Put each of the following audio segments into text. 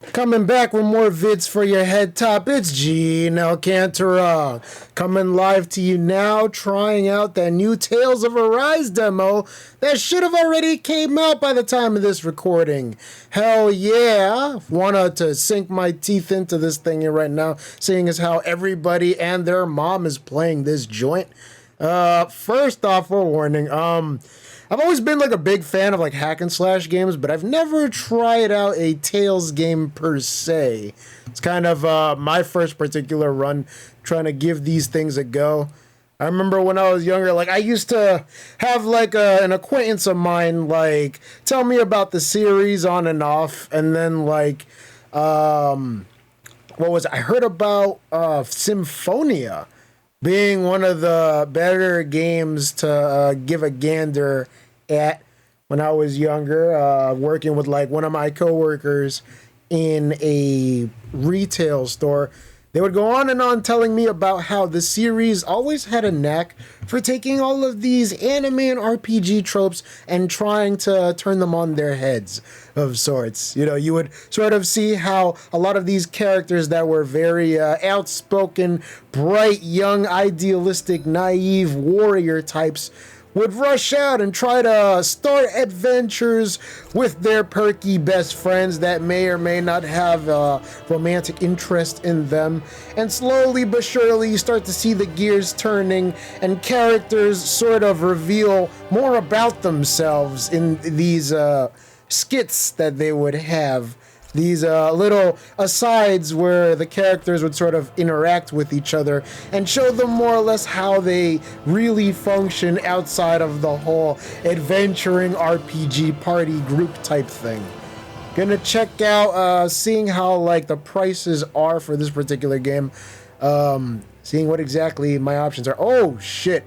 Coming back with more vids for your head top, it's Gino Cantora. Coming live to you now, trying out that new Tales of Arise demo that should have already came out by the time of this recording. Hell yeah. Wanted to sink my teeth into this thing here right now, seeing as how everybody and their mom is playing this joint. First off, forewarning, I've always been like a big fan of like hack and slash games, but I've never tried out a Tales game per se. It's kind of my first particular run trying to give these things a go. I remember when I was younger, like I used to have like an acquaintance of mine like tell me about the series on and off, and then like what was it? I heard about Symphonia being one of the better games to give a gander at when I was younger, working with like one of my coworkers in a retail store. They would go on and on telling me about how the series always had a knack for taking all of these anime and RPG tropes and trying to turn them on their heads of sorts. You know, you would sort of see how a lot of these characters that were very outspoken, bright, young, idealistic, naive warrior types would rush out and try to start adventures with their perky best friends that may or may not have romantic interest in them. And slowly but surely you start to see the gears turning and characters sort of reveal more about themselves in these skits that they would have. These little asides where the characters would sort of interact with each other and show them more or less how they really function outside of the whole adventuring RPG party group type thing. Gonna check out seeing how like the prices are for this particular game. Seeing what exactly my options are. Oh shit.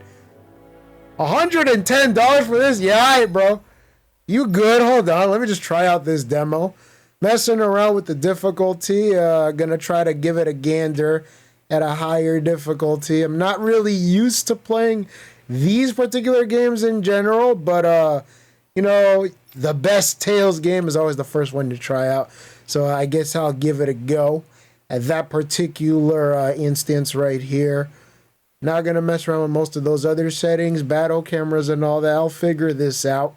$110 for this? Yeah, alright, bro. You good? Hold on. Let me just try out this demo. Messing around with the difficulty, gonna try to give it a gander at a higher difficulty. I'm not really used to playing these particular games in general, but you know, the best Tales game is always the first one to try out. So I guess I'll give it a go at that particular instance right here. Not gonna mess around with most of those other settings, battle cameras and all that. I'll figure this out.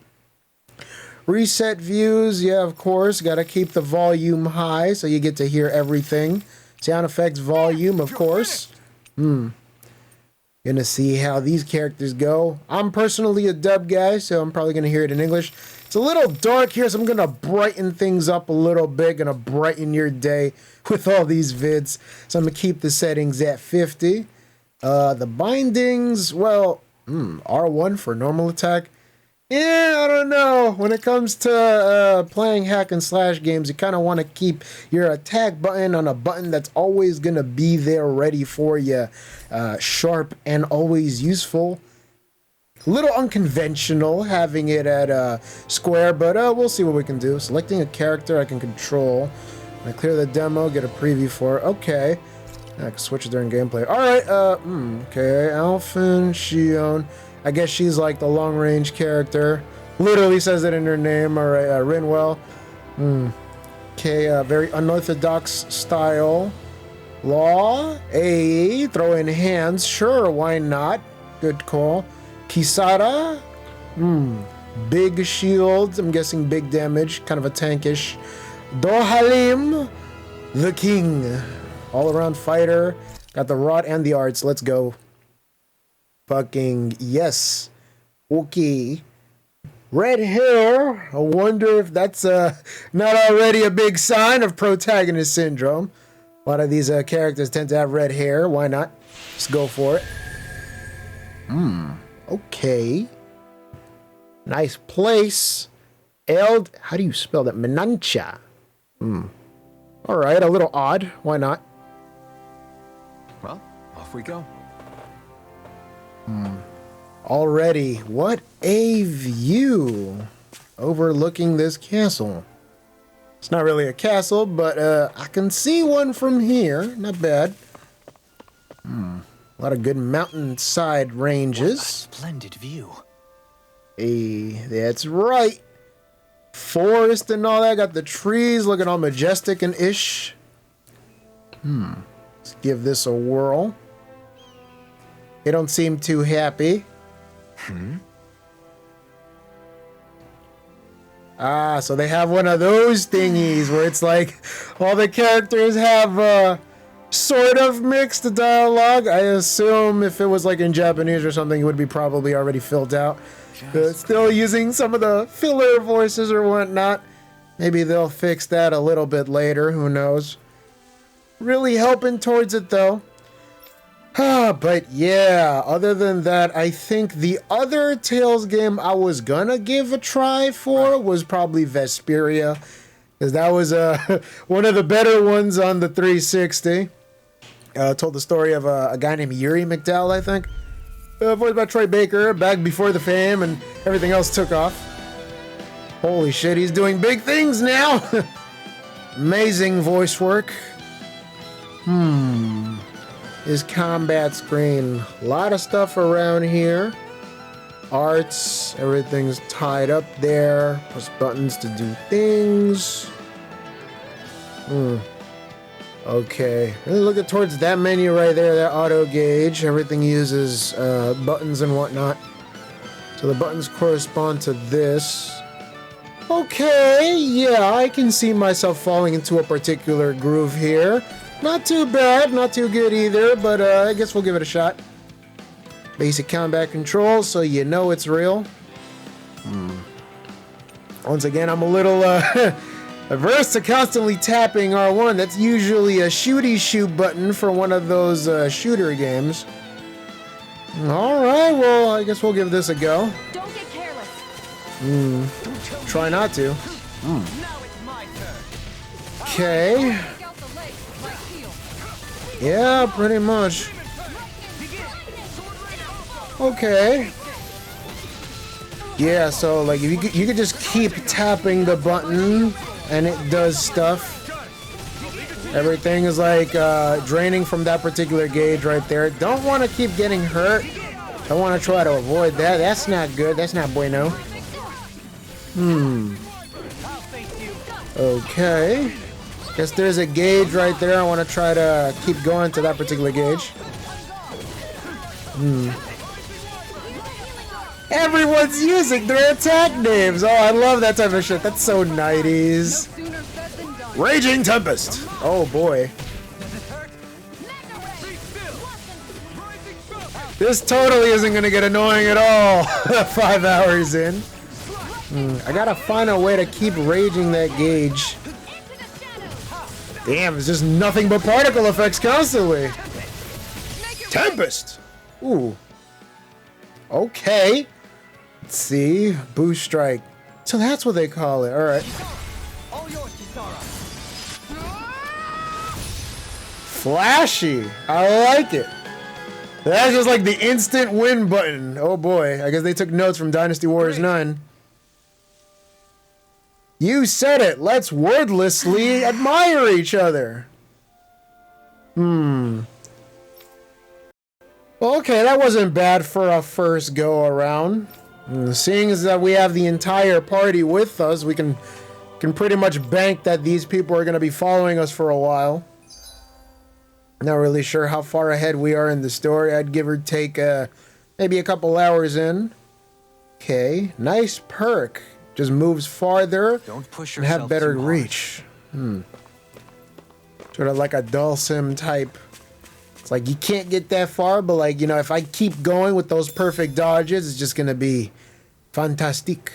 Reset views, yeah, of course. Got to keep the volume high so you get to hear everything. Sound effects volume, of course. Gonna see how these characters go. I'm personally a dub guy, so I'm probably gonna hear it in English. It's a little dark here, so I'm gonna brighten things up a little bit. Gonna brighten your day with all these vids. So I'm gonna keep the settings at 50. The bindings, well, R1 for normal attack. Yeah, I don't know. When it comes to playing hack and slash games, you kind of want to keep your attack button on a button that's always going to be there ready for you. Sharp and always useful. A little unconventional having it at square, but we'll see what we can do. Selecting a character I can control. When I clear the demo, get a preview for it. Okay. I can switch it during gameplay. Alright, okay. Alphen Shion. I guess she's like the long-range character. Literally says it in her name. All right, Rinwell. Okay, very unorthodox style. Law. Throw in hands. Sure, why not? Good call. Kisara. Big shield. I'm guessing big damage. Kind of a tankish. Dohalim. The king. All-around fighter. Got the rod and the arts. Let's go. Fucking yes. Okay. Red hair. I wonder if that's not already a big sign of protagonist syndrome. A lot of these characters tend to have red hair. Why not? Just go for it. Okay. Nice place. How do you spell that? Menancha. Alright, a little odd. Why not? Well, off we go. Already, what a view overlooking this castle. It's not really a castle, but I can see one from here. Not bad. A lot of good mountainside ranges. What a splendid view. Hey, that's right. forest and all that. Got the trees looking all majestic and ish. Let's give this a whirl. They don't seem too happy. Ah, so they have one of those thingies where it's like all the characters have sort of mixed dialogue. I assume if it was like in Japanese or something, it would be probably already filled out. Still using some of the filler voices or whatnot. Maybe they'll fix that a little bit later. Who knows? Really helping towards it though. But yeah, other than that, I think the other Tales game I was gonna give a try for was probably Vesperia, because that was one of the better ones on the 360. Told the story of a guy named Yuri McDowell, I think. Voiced by Troy Baker, back before the fame and everything else took off. Holy shit, he's doing big things now! Amazing voice work. His combat screen. A lot of stuff around here. Arts, everything's tied up there. Plus buttons to do things. Okay. Really look at towards that menu right there, that auto gauge. Everything uses buttons and whatnot. So the buttons correspond to this. Okay, yeah, I can see myself falling into a particular groove here. Not too bad, not too good either, but I guess we'll give it a shot. Basic combat controls, so you know it's real. Once again, I'm a little averse to constantly tapping R1. That's usually a shooty shoot button for one of those shooter games. Alright, well, I guess we'll give this a go. Don't get careless. Try not to. Okay. Yeah, pretty much. Okay. Yeah, so like if you could just keep tapping the button and it does stuff. Everything is like draining from that particular gauge right there. Don't want to keep getting hurt. I want to try to avoid that. That's not good. That's not bueno. Okay. Guess there's a gauge right there. I want to try to keep going to that particular gauge. Everyone's using their attack names. Oh, I love that type of shit. That's so 90s. Raging Tempest. Oh boy. This totally isn't gonna get annoying at all. 5 hours in. I gotta find a way to keep raging that gauge. Damn, it's just nothing but particle effects constantly. Tempest! Ooh. Okay. Let's see. Boost Strike. So that's what they call it. Alright. Flashy. I like it. That's just like the instant win button. Oh boy. I guess they took notes from Dynasty Warriors 9. You said it. Let's wordlessly admire each other. Well, okay, that wasn't bad for a first go around. Seeing as that we have the entire party with us, we can pretty much bank that these people are going to be following us for a while. Not really sure how far ahead we are in the story. I'd give or take maybe a couple hours in. Okay, nice perk. Just moves farther. Don't push and yourself have better too hard. reach. Sort of like a Dulcim type. It's like you can't get that far, but like, you know, if I keep going with those perfect dodges, it's just gonna be fantastic.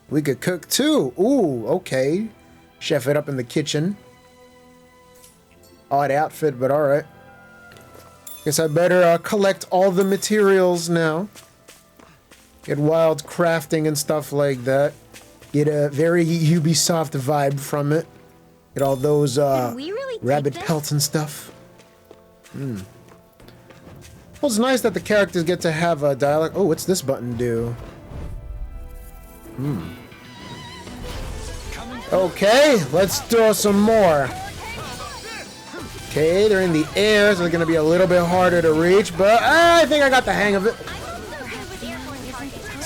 We could cook too. Ooh, okay. Chef it up in the kitchen. Odd outfit, but alright. Guess I better collect all the materials now. Get wild crafting and stuff like that. Get a very Ubisoft vibe from it. Get all those rabbit pelts and stuff. Well, it's nice that the characters get to have a dialogue. Oh, what's this button do? Okay, let's do some more. Okay, they're in the air, so they're gonna be a little bit harder to reach, but I think I got the hang of it.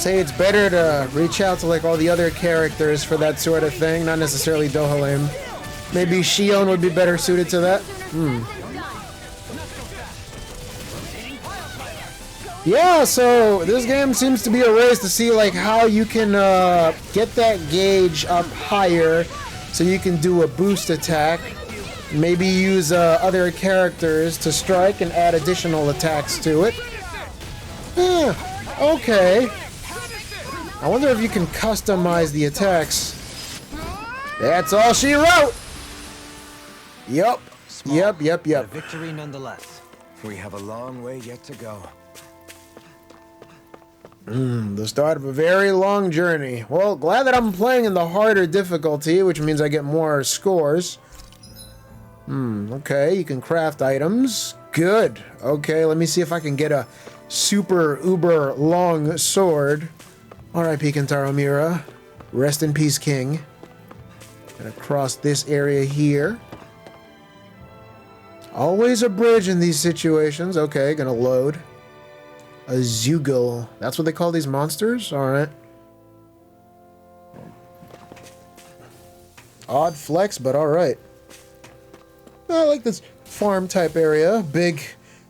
say it's better to reach out to like all the other characters for that sort of thing, not necessarily Dohalim. Maybe Shion would be better suited to that. Yeah, so this game seems to be a race to see like how you can get that gauge up higher so you can do a boost attack. Maybe use other characters to strike and add additional attacks to it. Okay. I wonder if you can customize the attacks. That's all she wrote! Yup. Yep. A victory nonetheless. We have a long way yet to go. The start of a very long journey. Well, glad that I'm playing in the harder difficulty, which means I get more scores. Okay, you can craft items. Good. Okay, let me see if I can get a super uber long sword. R.I.P. Kentaro Miura. Rest in peace, King. Gonna cross this area here. Always a bridge in these situations. Okay, gonna load. A Zeugle. That's what they call these monsters? Alright. Odd flex, but alright. I like this farm type area. Big,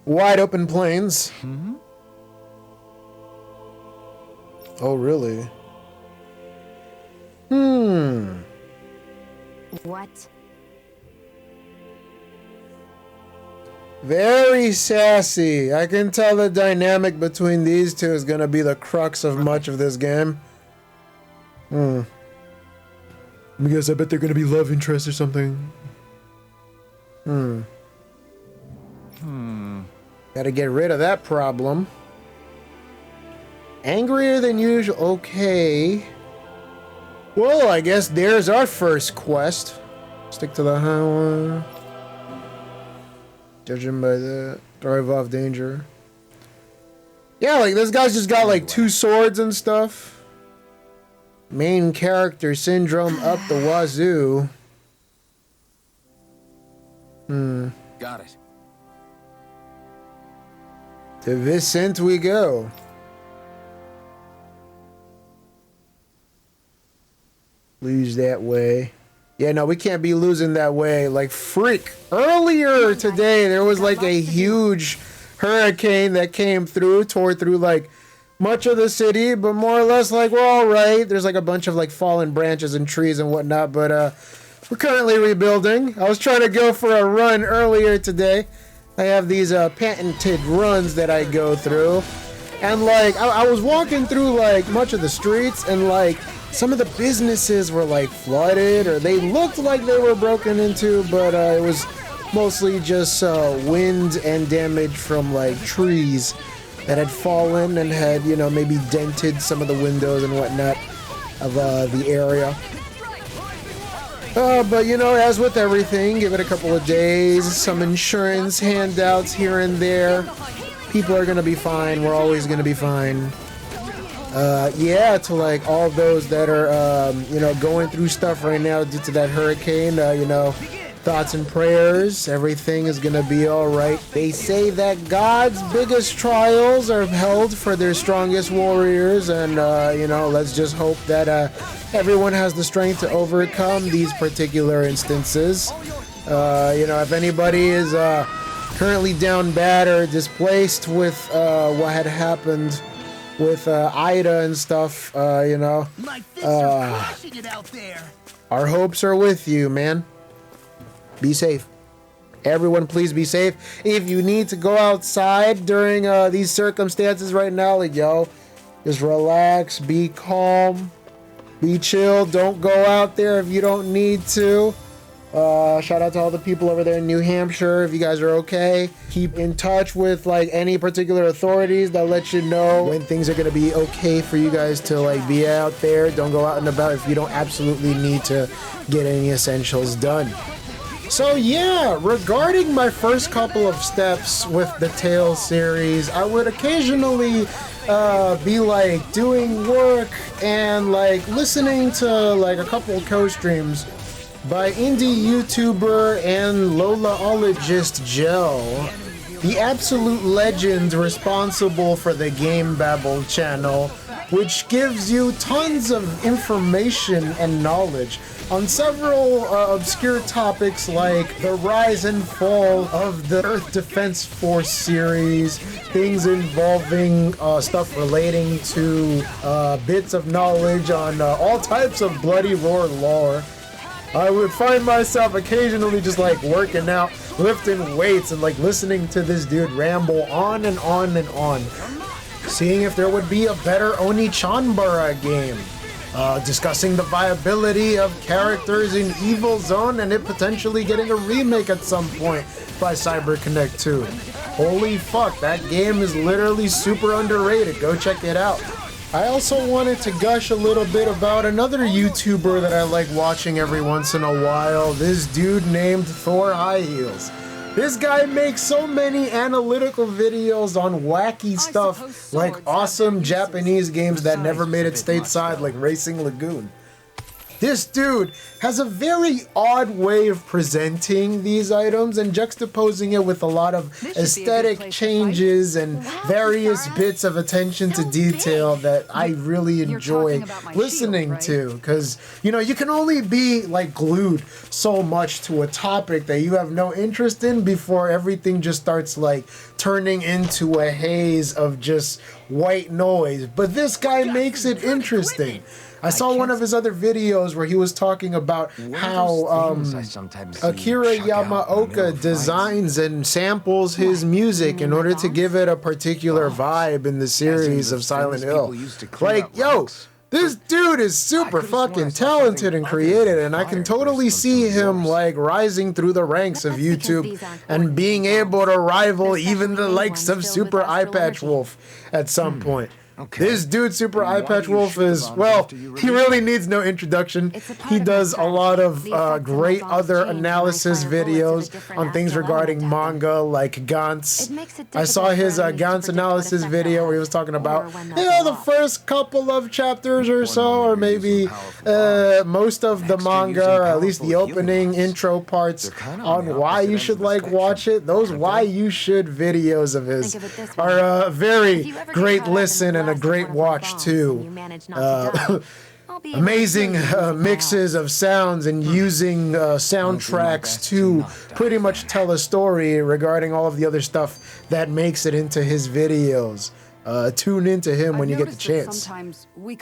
wide open plains. Oh, really? What? Very sassy. I can tell the dynamic between these two is gonna be the crux of much of this game. Because I bet they're gonna be love interests or something. Gotta get rid of that problem. Angrier than usual. Okay. Well, I guess there's our first quest. Stick to the highway. Judging by that. Drive off danger. Yeah, like this guy's just got like 2 swords and stuff. Main character syndrome up the wazoo. Got it. To Vicent we go. Lose that way. Yeah, no, we can't be losing that way. Like, freak. Earlier today, there was like a huge hurricane that came through, tore through like much of the city, but more or less like we're all right. There's like a bunch of like fallen branches and trees and whatnot, but we're currently rebuilding. I was trying to go for a run earlier today. I have these patented runs that I go through, and like I was walking through like much of the streets, and like some of the businesses were like flooded, or they looked like they were broken into, but it was mostly just wind and damage from like trees that had fallen and had, you know, maybe dented some of the windows and whatnot of the area. But you know, as with everything, give it a couple of days, some insurance handouts here and there. People are gonna be fine. We're always gonna be fine. Yeah, to like all those that are, you know, going through stuff right now due to that hurricane, you know, thoughts and prayers. Everything is gonna be all right. They say that God's biggest trials are held for their strongest warriors, and you know, let's just hope that everyone has the strength to overcome these particular instances. You know, if anybody is currently down bad or displaced with what had happened with Ida and stuff, you know, our hopes are with you, man. Be safe. Everyone, please be safe. If you need to go outside during these circumstances right now, like, yo, just relax, be calm, be chill. Don't go out there if you don't need to. Shout out to all the people over there in New Hampshire. If you guys are okay, keep in touch with like any particular authorities that let you know when things are gonna be okay for you guys to like be out there. Don't go out and about if you don't absolutely need to get any essentials done. So yeah, regarding my first couple of steps with the Tales series, I would occasionally be like doing work and like listening to like a couple of co-streams by indie YouTuber and Lolaologist Gel, the absolute legend responsible for the Game Babble channel. which gives you tons of information and knowledge on several obscure topics like the rise and fall of the Earth Defense Force series, things involving stuff relating to bits of knowledge on all types of bloody roar lore. I would find myself occasionally just like working out, lifting weights, and like listening to this dude ramble on and on and on, seeing if there would be a better Oni-chanbara game. Discussing the viability of characters in Evil Zone and it potentially getting a remake at some point by CyberConnect 2. Holy fuck, that game is literally super underrated. Go check it out. I also wanted to gush a little bit about another YouTuber that I like watching every once in a while. This dude named Thor High Heels. This guy makes so many analytical videos on wacky stuff like awesome Japanese games that never made it stateside like Racing Lagoon. This dude has a very odd way of presenting these items and juxtaposing it with a lot of aesthetic changes and various bits of attention to detail that I really enjoy listening to. Because, you know, you can only be like glued so much to a topic that you have no interest in before everything just starts like turning into a haze of just white noise. But this guy makes it interesting. I saw one of his other videos where he was talking about how Akira Yamaoka designs and samples his music in order to give it a particular vibe in the series of Silent Hill. Like, yo, this dude is super fucking talented and creative, and I can totally see him like rising through the ranks of YouTube and being able to rival even the likes of Super Eyepatch Wolf at some point. Okay. This dude, Super Eyepatch Wolf, is, well, he really needs no introduction. He does a lot of great other analysis videos on things regarding manga, like Gantz. I saw his Gantz analysis video where he was talking about, you know, the first couple of chapters or so, or maybe most of the manga, or at least the opening intro parts on why you should, like, watch it. Those why you should videos of his are a very great listen and a great watch too. Amazing mixes of sounds and using soundtracks to pretty much tell a story regarding all of the other stuff that makes it into his videos. Tune into him when you get the chance.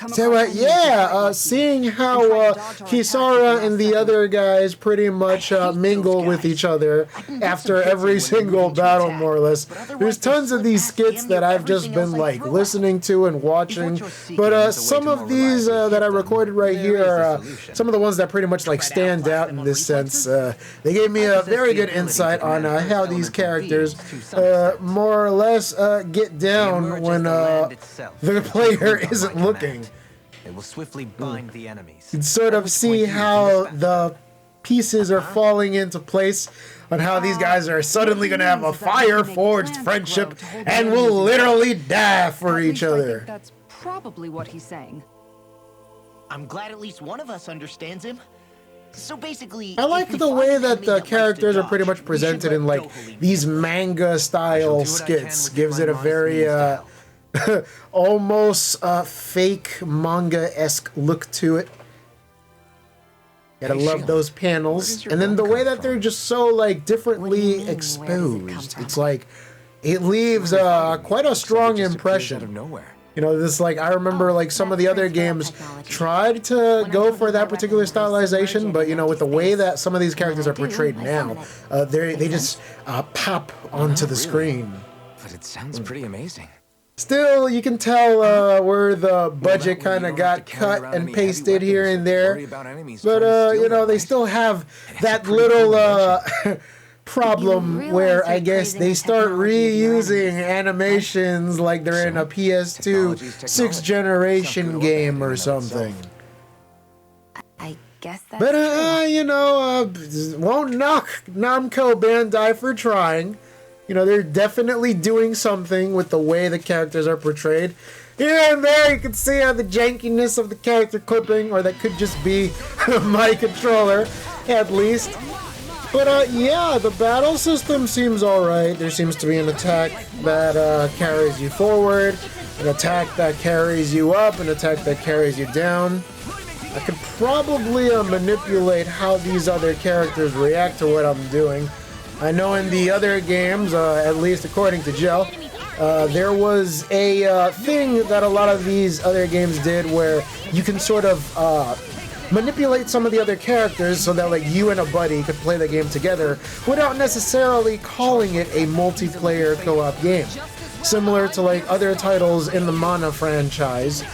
So yeah, seeing how Kisara and the other guys pretty much mingle with each other after every single battle, more or less. There's tons of these skits that I've just been like listening to and watching, but some of these that I recorded right here are some of the ones that pretty much like stand out in this sense. They gave me a very good insight on how these characters more or less get down when the player isn't looking. It will swiftly bind the enemies. You can sort of see how the pieces are falling into place on how these guys are suddenly going to have a fire-forged friendship and will literally die for each other. That's probably what he's saying. I'm glad at least one of us understands him. So basically, I like the way that the characters are pretty much presented in like these manga-style skits. Gives it a very almost fake manga-esque look to it. Gotta love those panels. And then the way that they're just so like differently exposed. It's like it leaves quite a strong impression. You know, this like I remember like some of the other games tried to go for that particular stylization, but you know, with the way that some of these characters are portrayed now, they just pop onto the screen. But it sounds pretty amazing. Still, you can tell where the budget kind of got cut and pasted here and there. But, you know, they still have that little problem where I guess they start reusing animations like they're in a PS2 6th generation game or something. I guess that's But, you know, won't knock Namco Bandai for trying. You know, they're definitely doing something with the way the characters are portrayed. Here and there, you can see the jankiness of the character clipping, or that could just be my controller, at least. But, yeah, the battle system seems alright. There seems to be an attack that carries you forward. an attack that carries you up, an attack that carries you down. I could probably manipulate how these other characters react to what I'm doing. I know in the other games, at least according to Joe, there was a thing that a lot of these other games did where you can sort of manipulate some of the other characters so that like you and a buddy could play the game together without necessarily calling it a multiplayer co-op game. Similar to like other titles in the Mana franchise,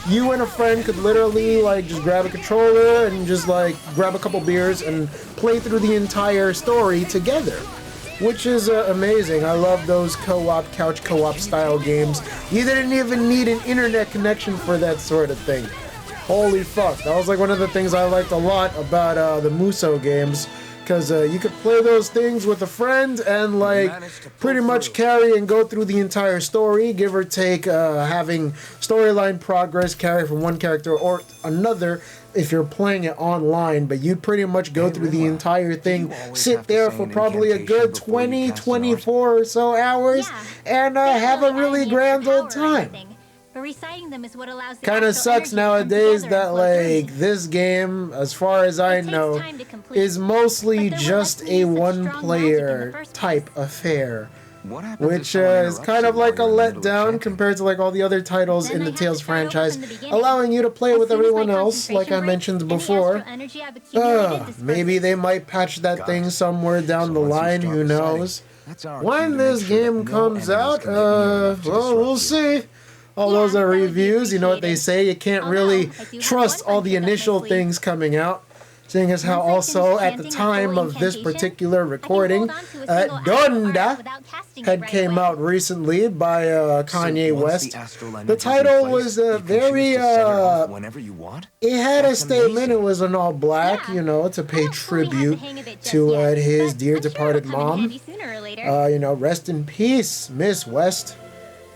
you and a friend could literally like just grab a controller and just like grab a couple beers and play through the entire story together, which is amazing. I love those co-op, couch co-op style games. You didn't even need an internet connection for that sort of thing. Holy fuck, that was like one of the things I liked a lot about the Musou games, because you could play those things with a friend and like pretty much carry and go through the entire story, give or take, having storyline progress carry from one character or another if you're playing it online, but you'd pretty much go through the entire thing, sit there for probably a good 20, 24 or so hours, and have a really grand old time. But reciting them is what allows the Kind of astral sucks energy to come nowadays together and that flow through. like this game, as far as I It takes know, time to complete, is mostly but there were just likely a such strong magic in the one-player first type affair, What happened to which someone is interrupts kind you of like a while you're in the middle of letdown chatting? compared to like all the other titles Then in I the had to Tales start over franchise, from the beginning. allowing you to play As with soon as my everyone else, like I concentration mentioned breaks, any before. astral energy I've accumulated disperses. Maybe they might patch that thing somewhere down the line, who knows? That's our When cue to make this sure that game no comes enemies out, can get near enough to well, we'll disrupt you. see. All Yeah, those are that would be reviews, you know what they appreciated. say, you can't really Although, I do have trust one all the punch up my initial sleeve. things coming out, seeing as how Once I also finish at the chanting a time full of this incantation, particular I can recording, hold on to a single act of Donda art without casting it had right came away. out recently by Kanye once West. the astral The energy's in title place, was you can choose very, to set it off whenever you want? it had a That's statement, amazing. it was in all black, Yeah. you know, to I pay don't fully have the tribute hang of it just to yet, his but dear I'm sure departed it'll come in mom. handy sooner or later. You know, rest in peace, Miss West.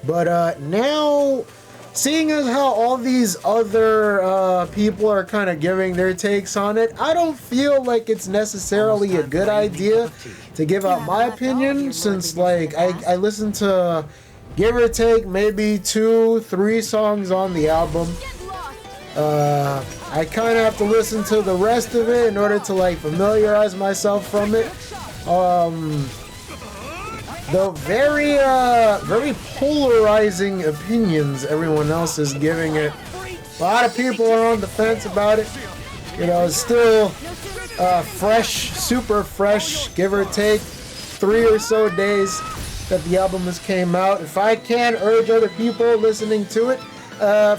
But now, seeing as how all these other people are kind of giving their takes on it, I don't feel like it's necessarily a good idea to give out my opinion, since like I listened to, give or take, maybe 2-3 songs on the album. I kind of have to listen to the rest of it in order to like familiarize myself from it. The very, very polarizing opinions everyone else is giving it. A lot of people are on the fence about it. You know, it's still fresh, super fresh, give or take 3 or so days that the album has came out. If I can urge other people listening to it,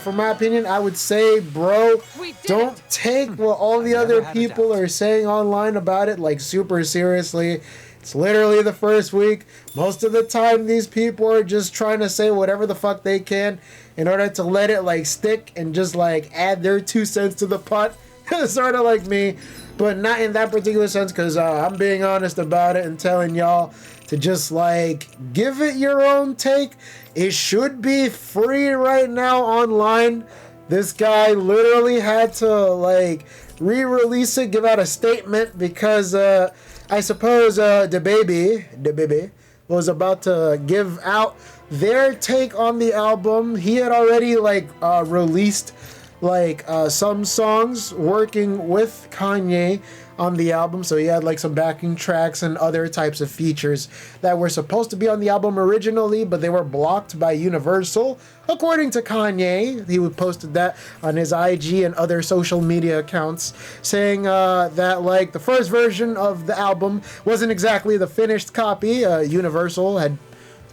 for my opinion, I would say, bro, don't take what all the other people are saying online about it like super seriously. It's literally the first week. Most of the time, these people are just trying to say whatever the fuck they can in order to let it like stick and just like add their 2 cents to the pot. Sort of like me, but not in that particular sense, because I'm being honest about it and telling y'all to just like give it your own take. It should be free right now online. This guy literally had to like re-release it, give out a statement, because I suppose the baby was about to give out their take on the album. He had already like released like some songs working with Kanye on the album, so he had like some backing tracks and other types of features that were supposed to be on the album originally, but they were blocked by Universal, according to Kanye. He posted that on his IG and other social media accounts, saying that like the first version of the album wasn't exactly the finished copy. Universal had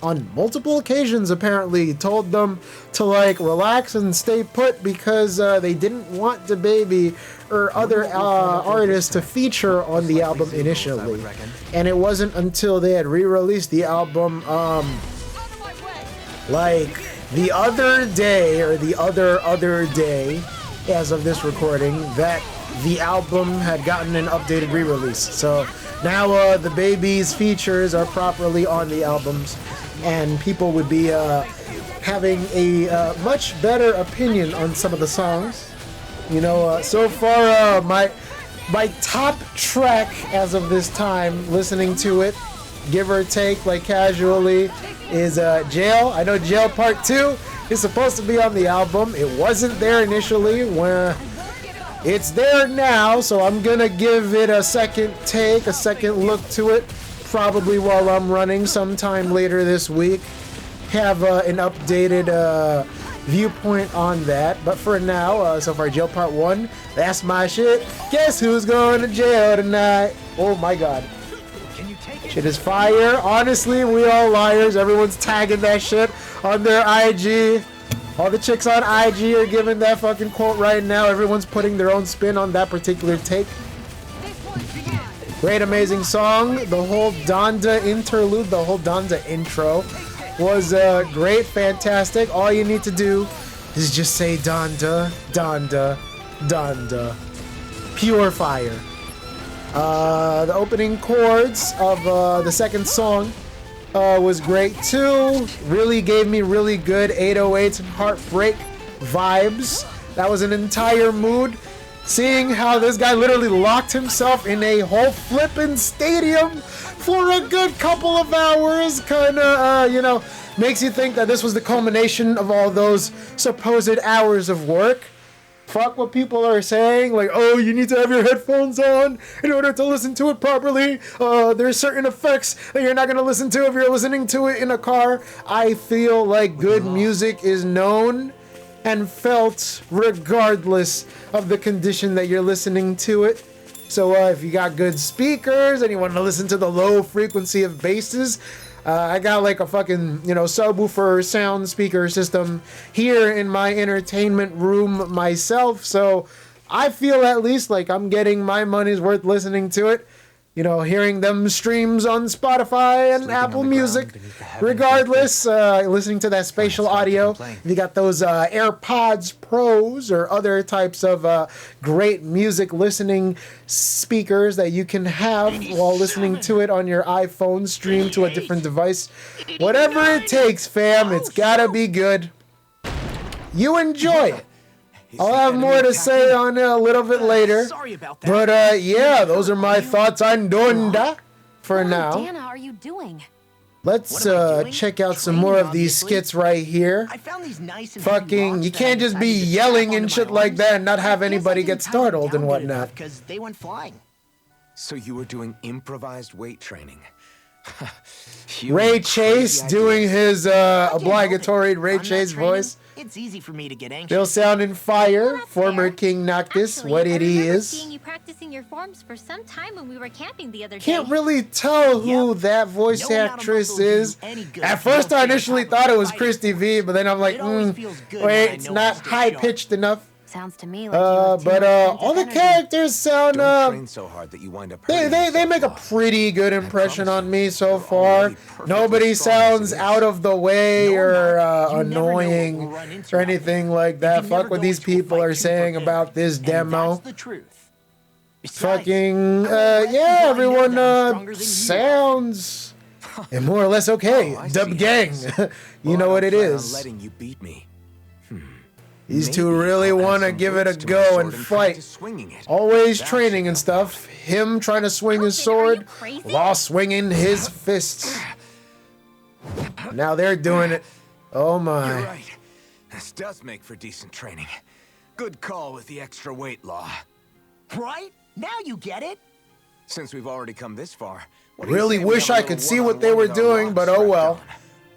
on multiple occasions apparently told them to like relax and stay put, because they didn't want the baby or other artists to feature on the album initially. And it wasn't until they had re-released the album like the other day, or the other day as of this recording, that the album had gotten an updated re-release. So now the baby's features are properly on the albums, and people would be having a much better opinion on some of the songs. You know, so far my top track as of this time, listening to it, give or take, like casually, is Jail. I know Jail Part 2 is supposed to be on the album. It wasn't there initially. It's there now, so I'm gonna give it a second take, a second look to it, probably while I'm running sometime later this week. Have an updated viewpoint on that. But for now, so far, Jail Part 1, that's my shit. Guess who's going to jail tonight? Oh my god. Shit is fire. Honestly, we all liars. Everyone's tagging that shit on their IG. All the chicks on IG are giving that fucking quote right now. Everyone's putting their own spin on that particular take. Great, amazing song. The whole Donda interlude, the whole Donda intro was great, fantastic. All you need to do is just say Donda, Donda, Donda. Pure fire. The opening chords of the second song was great too. Really gave me really good 808s and heartbreak vibes. That was an entire mood. Seeing how this guy literally locked himself in a whole flippin' stadium for a good couple of hours kind of, makes you think that this was the culmination of all those supposed hours of work. Fuck what people are saying, like, oh, you need to have your headphones on in order to listen to it properly. There's certain effects that you're not going to listen to if you're listening to it in a car. I feel like good music is known and felt regardless of the condition that you're listening to it. So if you got good speakers and you want to listen to the low frequency of basses, I got like a fucking, subwoofer sound speaker system here in my entertainment room myself. So I feel at least like I'm getting my money's worth listening to it. Hearing them streams on Spotify and Apple Music. Regardless, listening to that spatial audio. You got those AirPods Pros or other types of great music listening speakers that you can have while listening to it on your iPhone, stream to a different device. Whatever it takes, fam, it's gotta be good. You enjoy it. I'll have more to say on it a little bit later. Sorry about that. But yeah, those are my thoughts on Donda for now. Dana, are you doing? Let's What am I doing? check out some Training, more of these obviously. skits right here. I found these nice and heavy Fucking, rocks you that can't I just be decided to yelling strap and onto shit my like arms. that and not have I guess anybody I get didn't power startled down and good whatnot. enough 'cause they went flying. So you were doing improvised weight training. Ray Chase doing his obligatory Ray I'm not Chase training. voice. It's easy for me to get anxious. Still sounding fire. that's Former fair. King Noctis, Actually, what I it remember is. seeing you practicing your forms for some time when we were camping the other day. Can't really tell who Yep. that voice No amount of actress muscle will do is. you any good At if you first, don't I stay on initially top of thought the it was fight. Christy V, but then I'm like, It always feels good wait, when I it's know not I'll stay high sharp. pitched enough. Sounds to me like you have too But much pent-up all the energy. characters sound Don't train so hard that you wind up they hurting make a yourself, pretty good impression promise on you, me so you're far. already perfectly Nobody strong as sounds it is. out of the way No, or Mark, you never know what we'll annoying run into or out there. anything like You that. can never Fuck what go these into a people fight are too saying prepared. about this And demo. that's the truth. Besides, Fucking I'm a West yeah, boy, I know everyone that I'm stronger than you are. sounds and more or less okay. Oh, I Dub see. gang, you know Well, what I it don't plan on is. letting you beat me. These two Maybe really I'll add want to some give it a weights to my go sword and try to fight. swinging it. Always That training should and help stuff. Him trying to swing his Alfred, are you sword crazy? while swinging his fists. Now they're doing it. Oh You're my. right. This does make for decent training. Good call with the extra weight law. Right? Now you get it. Since we've already come this far, what do you Really say we wish have a I little could see what they one-on-one were with our doing, but locks oh strapped well. on?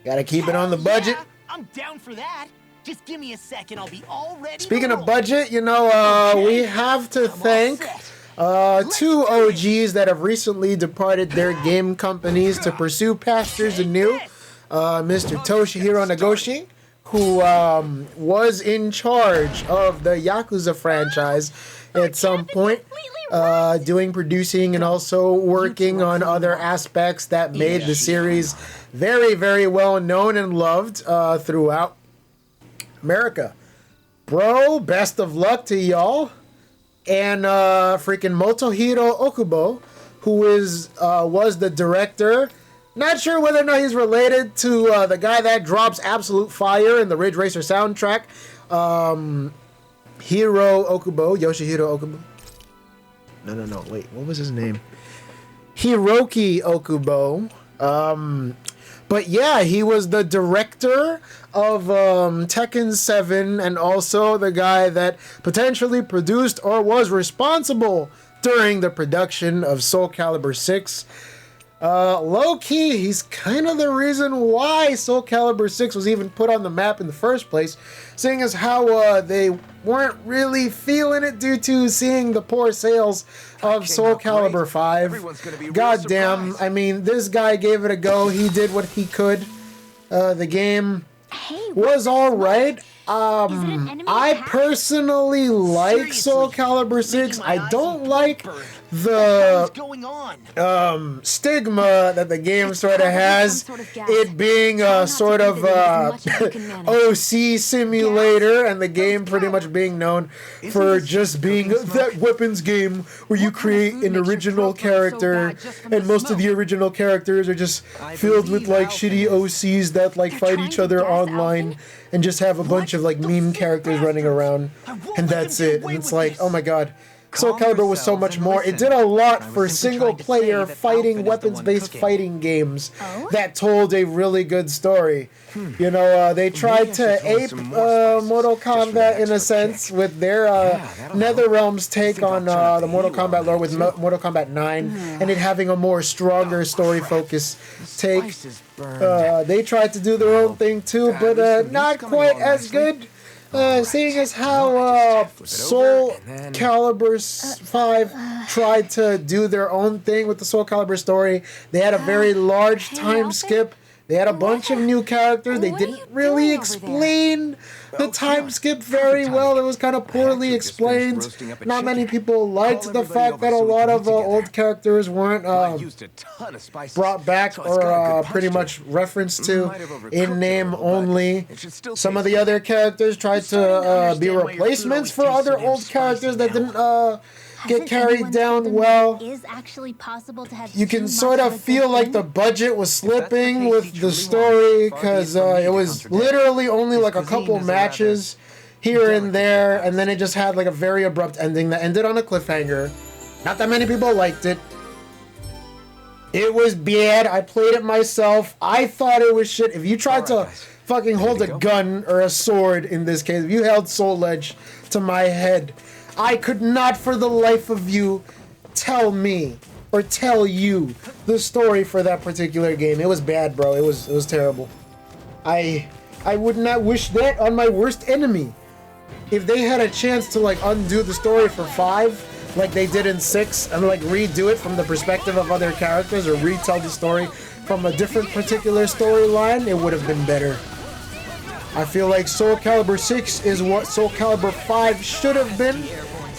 Gotta keep it on the budget. Yeah, I'm down for that. Just give me a second. I'll be all ready. Speaking to of roll. budget, we have to I'm all thank set. two OGs that have recently departed their game companies to pursue pastures anew. Mr. Toshihiro Nagoshi, who was in charge of the Yakuza franchise at some point, doing producing and also working on other aspects that made the series very, very well known and loved throughout America. Bro, best of luck to y'all. And freaking Motohiro Okubo, who was the director. Not sure whether or not he's related to the guy that drops absolute fire in the Ridge Racer soundtrack. Yoshihiro Okubo. No, wait, what was his name? Hiroki Okubo. But yeah, he was the director of Tekken 7 and also the guy that potentially produced or was responsible during the production of Soul Calibur 6. Low-key, he's kind of the reason why Soul Calibur 6 was even put on the map in the first place, seeing as how they weren't really feeling it due to seeing the poor sales of Soul Calibur 5. Goddamn, I mean, this guy gave it a go. He did what he could. The game was alright. I personally like Soul Calibur 6. I don't like the stigma that the game sort of has, it being a sort of OC simulator, and the game pretty much being known for just being that weapons game where you create an original character, and most of the original characters are just filled with like shitty OCs that like fight each other online and just have a bunch of like meme characters running around, and that's it. And it's like, oh my god, Soul Calibur was so much more. It did a lot for single-player fighting, weapons-based fighting games that told a really good story. You know, they tried to ape Mortal Kombat in a sense with their NetherRealm's take on the Mortal Kombat lore with Mortal Kombat 9, and it having a more stronger story-focused take. They tried to do their own thing too, but not quite as good. Seeing as how Soul Calibur 5 tried to do their own thing with the Soul Calibur story, they had a very large time skip. They had a bunch of new characters. They didn't really explain the time skip very well. It was kind of poorly explained. Not many people liked the fact that a lot of old characters weren't brought back or pretty much referenced to in name only. Some of the other characters tried to be replacements for other old characters that didn't get carried down well. You can sort of feel like the budget was slipping with the story, because it was literally only like a couple matches here and there, and then it just had like a very abrupt ending that ended on a cliffhanger. Not that many people liked it. It was bad. I played it myself. I thought it was shit. If you tried to fucking hold a gun or a sword in this case, if you held Soul Edge to my head, I could not for the life of you tell me or tell you the story for that particular game. It was bad, bro. It was terrible. I would not wish that on my worst enemy. If they had a chance to like undo the story for 5 like they did in 6 and like redo it from the perspective of other characters or retell the story from a different particular storyline, it would have been better. I feel like Soul Calibur 6 is what Soul Calibur 5 should have been.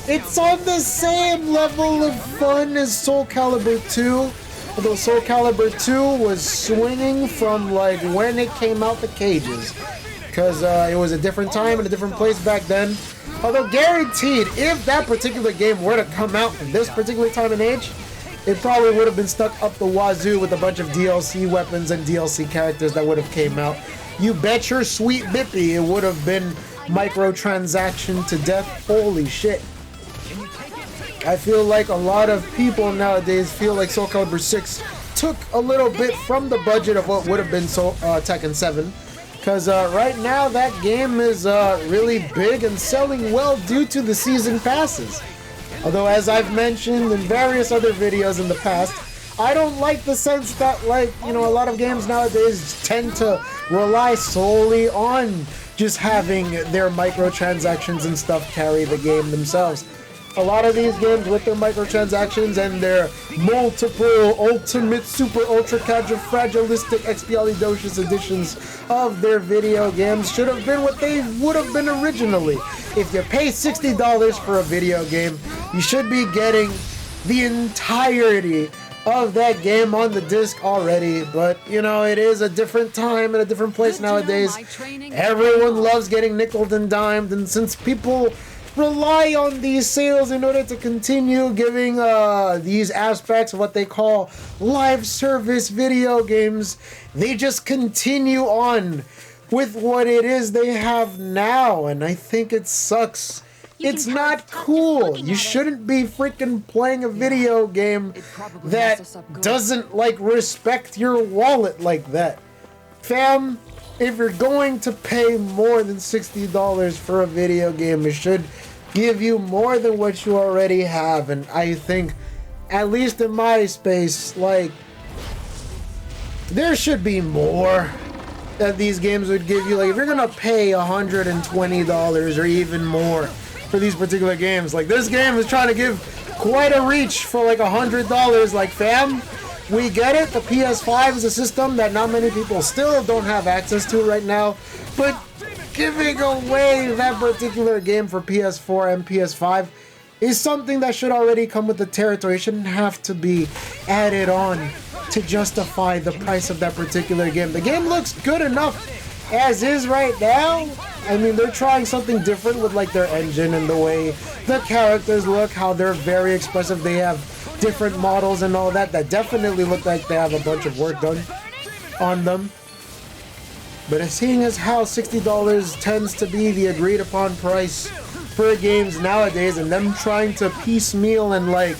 It's on the same level of fun as Soul Calibur 2, although Soul Calibur 2 was swinging from like when it came out the cages, because it was a different time and a different place back then. Although guaranteed, if that particular game were to come out in this particular time and age, it probably would have been stuck up the wazoo with a bunch of DLC weapons and DLC characters that would have came out. You bet your sweet bippy it would have been microtransaction to death. Holy shit. I feel like a lot of people nowadays feel like Soul Calibur 6 took a little bit from the budget of what would have been Tekken 7. Because right now that game is really big and selling well due to the season passes. Although, as I've mentioned in various other videos in the past, I don't like the sense that, like, you know, a lot of games nowadays tend to rely solely on just having their microtransactions and stuff carry the game themselves. A lot of these games with their microtransactions and their multiple ultimate super ultra fragilistic expialidocious editions of their video games should have been what they would have been originally. If you pay $60 for a video game, you should be getting the entirety of that game on the disc already. But, you know, it is a different time and a different place nowadays. Everyone loves getting nickeled and dimed, and since people rely on these sales in order to continue giving these aspects of what they call live service video games, they just continue on with what it is they have now, and I think it sucks. It's can tell not it's tough just cool. looking You at it. shouldn't be freaking playing a video game that doesn't like respect your wallet like that. Fam, if you're going to pay more than $60 for a video game, it should give you more than what you already have. And I think, at least in my space, like, there should be more that these games would give you. Like, if you're gonna pay $120 or even more for these particular games, like, this game is trying to give quite a reach for like $100. Like, fam, we get it. The PS5 is a system that not many people still don't have access to right now, but giving away that particular game for PS4 and PS5 is something that should already come with the territory. It shouldn't have to be added on to justify the price of that particular game. The game looks good enough as is right now. I mean, they're trying something different with like their engine and the way the characters look, how they're very expressive. They have different models and all that definitely look like they have a bunch of work done on them. But seeing as how $60 tends to be the agreed upon price for games nowadays, and them trying to piecemeal and like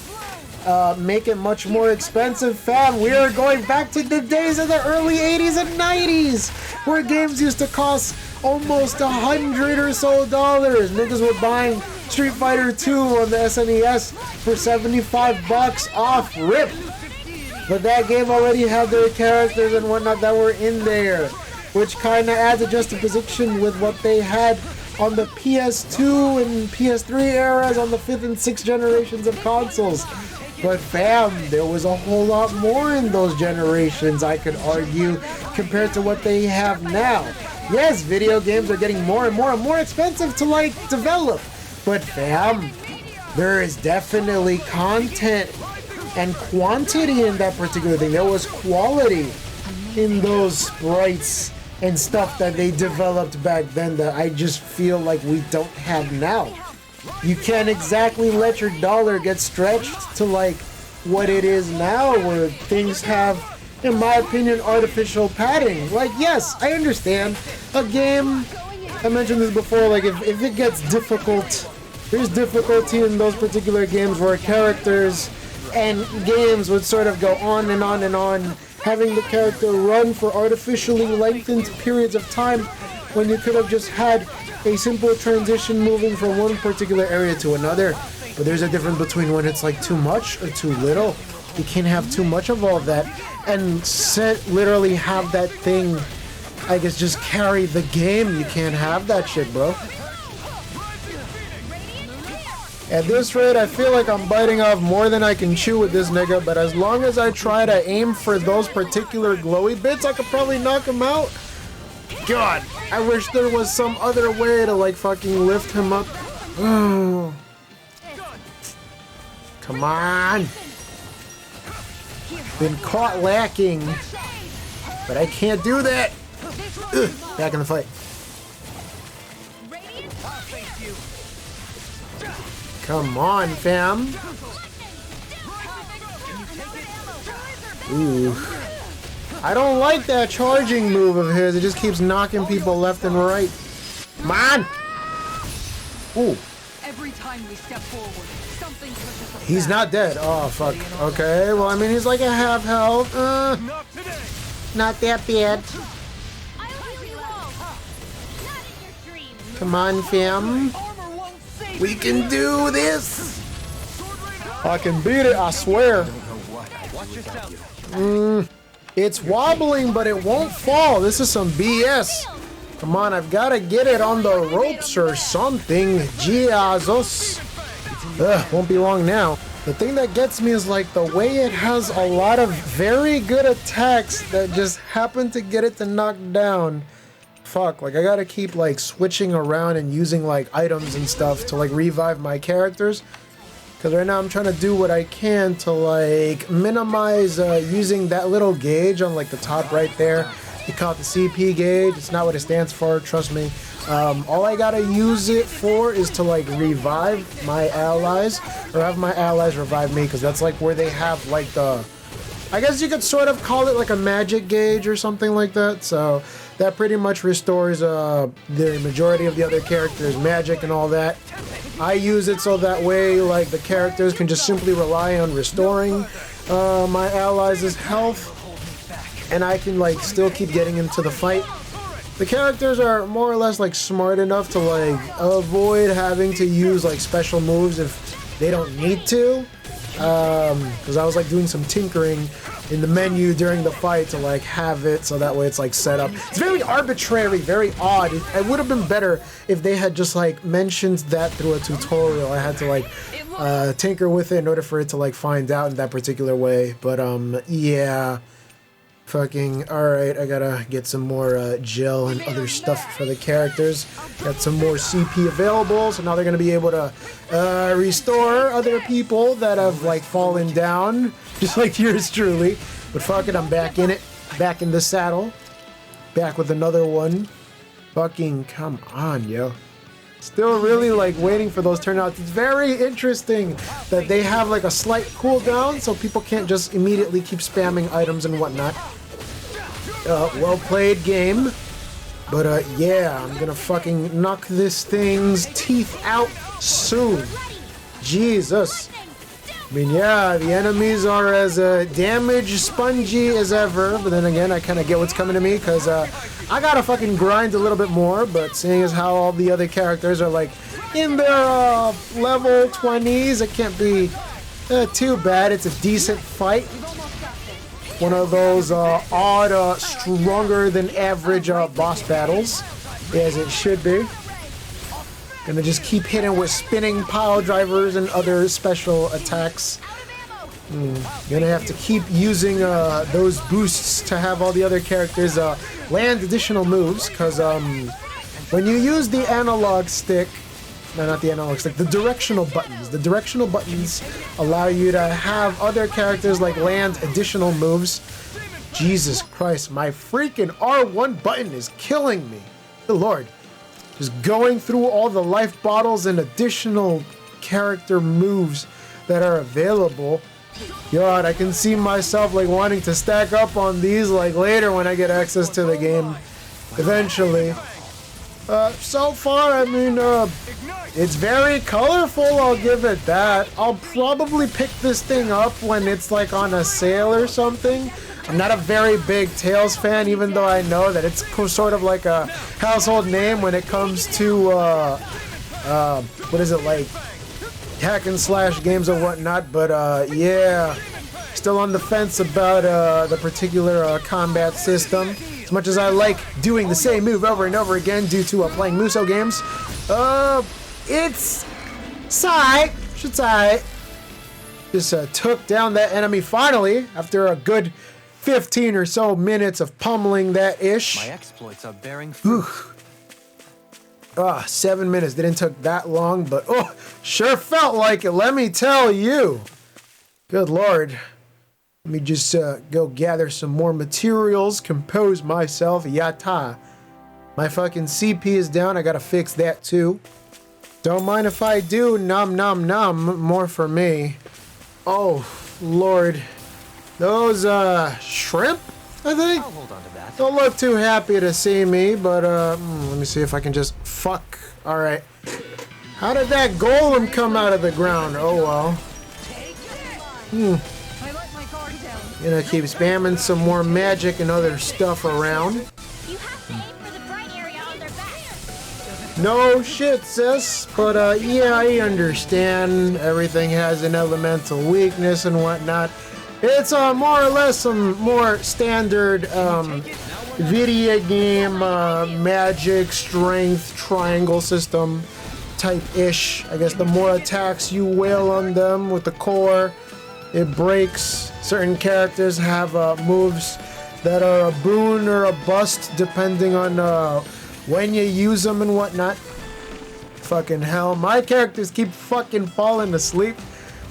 make it much more expensive, fam, we are going back to the days of the early 80s and 90s where games used to cost almost $100 or so. Niggas were buying Street Fighter 2 on the SNES for $75 off rip. But that game already had their characters and whatnot that were in there, which kind of adds a juxtaposition with what they had on the PS2 and PS3 eras on the 5th and 6th generations of consoles. But fam, there was a whole lot more in those generations, I could argue, compared to what they have now. Yes, video games are getting more and more and more expensive to like develop, but fam, there is definitely content and quantity in that particular thing. There was quality in those sprites and stuff that they developed back then that I just feel like we don't have now. You can't exactly let your dollar get stretched to like what it is now, where things have, in my opinion, artificial padding. Like, yes, I understand a game, I mentioned this before, like if it gets difficult, there's difficulty in those particular games where characters and games would sort of go on and on and on, having the character run for artificially lengthened periods of time when you could have just had a simple transition moving from one particular area to another. But there's a difference between when it's like too much or too little. You can't have too much of all of that and literally have that thing, I guess, just carry the game. You can't have that shit, bro. At this rate, I feel like I'm biting off more than I can chew with this nigga, but as long as I try to aim for those particular glowy bits, I could probably knock him out. God, I wish there was some other way to like fucking lift him up. Oh. Come on. Been caught lacking, but I can't do that. Ugh. Back in the fight. Come on, fam. Ooh. I don't like that charging move of his. It just keeps knocking people left and right. Come on! Ooh. Every time we step forward, something pushes us He's back. not dead. Oh, fuck. Okay, well, I mean, he's like a half health. Not that bad. I'll heal you all. Not in your dreams. Come on, fam. Armor won't save We can do this. I can beat it, I swear. Watch yourself. It's wobbling, but it won't fall. This is some BS. Come on, I've got to get it on the ropes or something. Jesus. Ugh, won't be long now. The thing that gets me is like the way it has a lot of very good attacks that just happen to get it to knock down. Fuck, like I gotta keep like switching around and using like items and stuff to like revive my characters. Because right now I'm trying to do what I can to like minimize using that little gauge on like the top right there. You call it the CP gauge. It's not what it stands for, trust me. All I gotta use it for is to like revive my allies, or have my allies revive me, because that's like where they have like the, I guess you could sort of call it like a magic gauge or something like that. So that pretty much restores the majority of the other characters' magic and all that. I use it so that way, like, the characters can just simply rely on restoring my allies' health, and I can, like, still keep getting into the fight. The characters are more or less, like, smart enough to, like, avoid having to use, like, special moves if they don't need to. Because I was, like, doing some tinkering in the menu during the fight to, like, have it so that way it's, like, set up. It's very arbitrary, very odd. It would have been better if they had just, like, mentioned that through a tutorial. I had to, like, tinker with it in order for it to, like, find out in that particular way. But, yeah. Fucking, alright, I gotta get some more gel and other stuff for the characters. Got some more CP available, so now they're gonna be able to restore other people that have, like, fallen down, just like yours truly. But fuck it, I'm back in it, back in the saddle, back with another one. Fucking, come on, yo. Still really, like, waiting for those turnouts. It's very interesting that they have, like, a slight cooldown, so people can't just immediately keep spamming items and whatnot. Well played game. But, yeah, I'm gonna fucking knock this thing's teeth out soon. Jesus. I mean, yeah, the enemies are as damage spongy as ever, but then again, I kind of get what's coming to me, because I gotta fucking grind a little bit more, but seeing as how all the other characters are, like, in their level 20s, it can't be too bad. It's a decent fight. One of those odd, stronger than average boss battles, as it should be. Gonna just keep hitting with spinning pile drivers and other special attacks. Gonna have to keep using those boosts to have all the other characters land additional moves, because when you use the analog stick, no, not the analog stick, the directional buttons allow you to have other characters, like, land additional moves. Jesus Christ, my freaking R1 button is killing me. Good Lord. Just going through all the life bottles and additional character moves that are available. God, I can see myself, like, wanting to stack up on these, like, later when I get access to the game. Eventually. So far, I mean, it's very colorful, I'll give it that. I'll probably pick this thing up when it's, like, on a sale or something. I'm not a very big Tales fan, even though I know that it's sort of like a household name when it comes to, what is it, like, hack and slash games or whatnot. But, yeah, still on the fence about the particular combat system. As much as I like doing the same move over and over again due to playing Musou games, it's Sai. Should Sai just took down that enemy finally after a good 15 or so minutes of pummeling that ish. My exploits are bearing fruit. 7 minutes. Didn't take that long, but sure felt like it. Let me tell you. Good Lord. Let me just go gather some more materials, compose myself. Yata. My fucking CP is down. I gotta fix that too. Don't mind if I do. Nom nom nom. More for me. Oh, Lord. Those shrimp, I think? I'll hold on to that. Don't look too happy to see me, but let me see if I can just fuck. Alright. How did that golem come out of the ground? Oh well. Gonna keep spamming some more magic and other stuff around. You have to aim for the bright area on their back. No shit, sis. But yeah, I understand. Everything has an elemental weakness and whatnot. It's more or less some more standard video game magic strength triangle system type-ish. I guess the more attacks you wail on them with the core, it breaks. Certain characters have moves that are a boon or a bust depending on when you use them and whatnot. Fucking hell, my characters keep fucking falling asleep.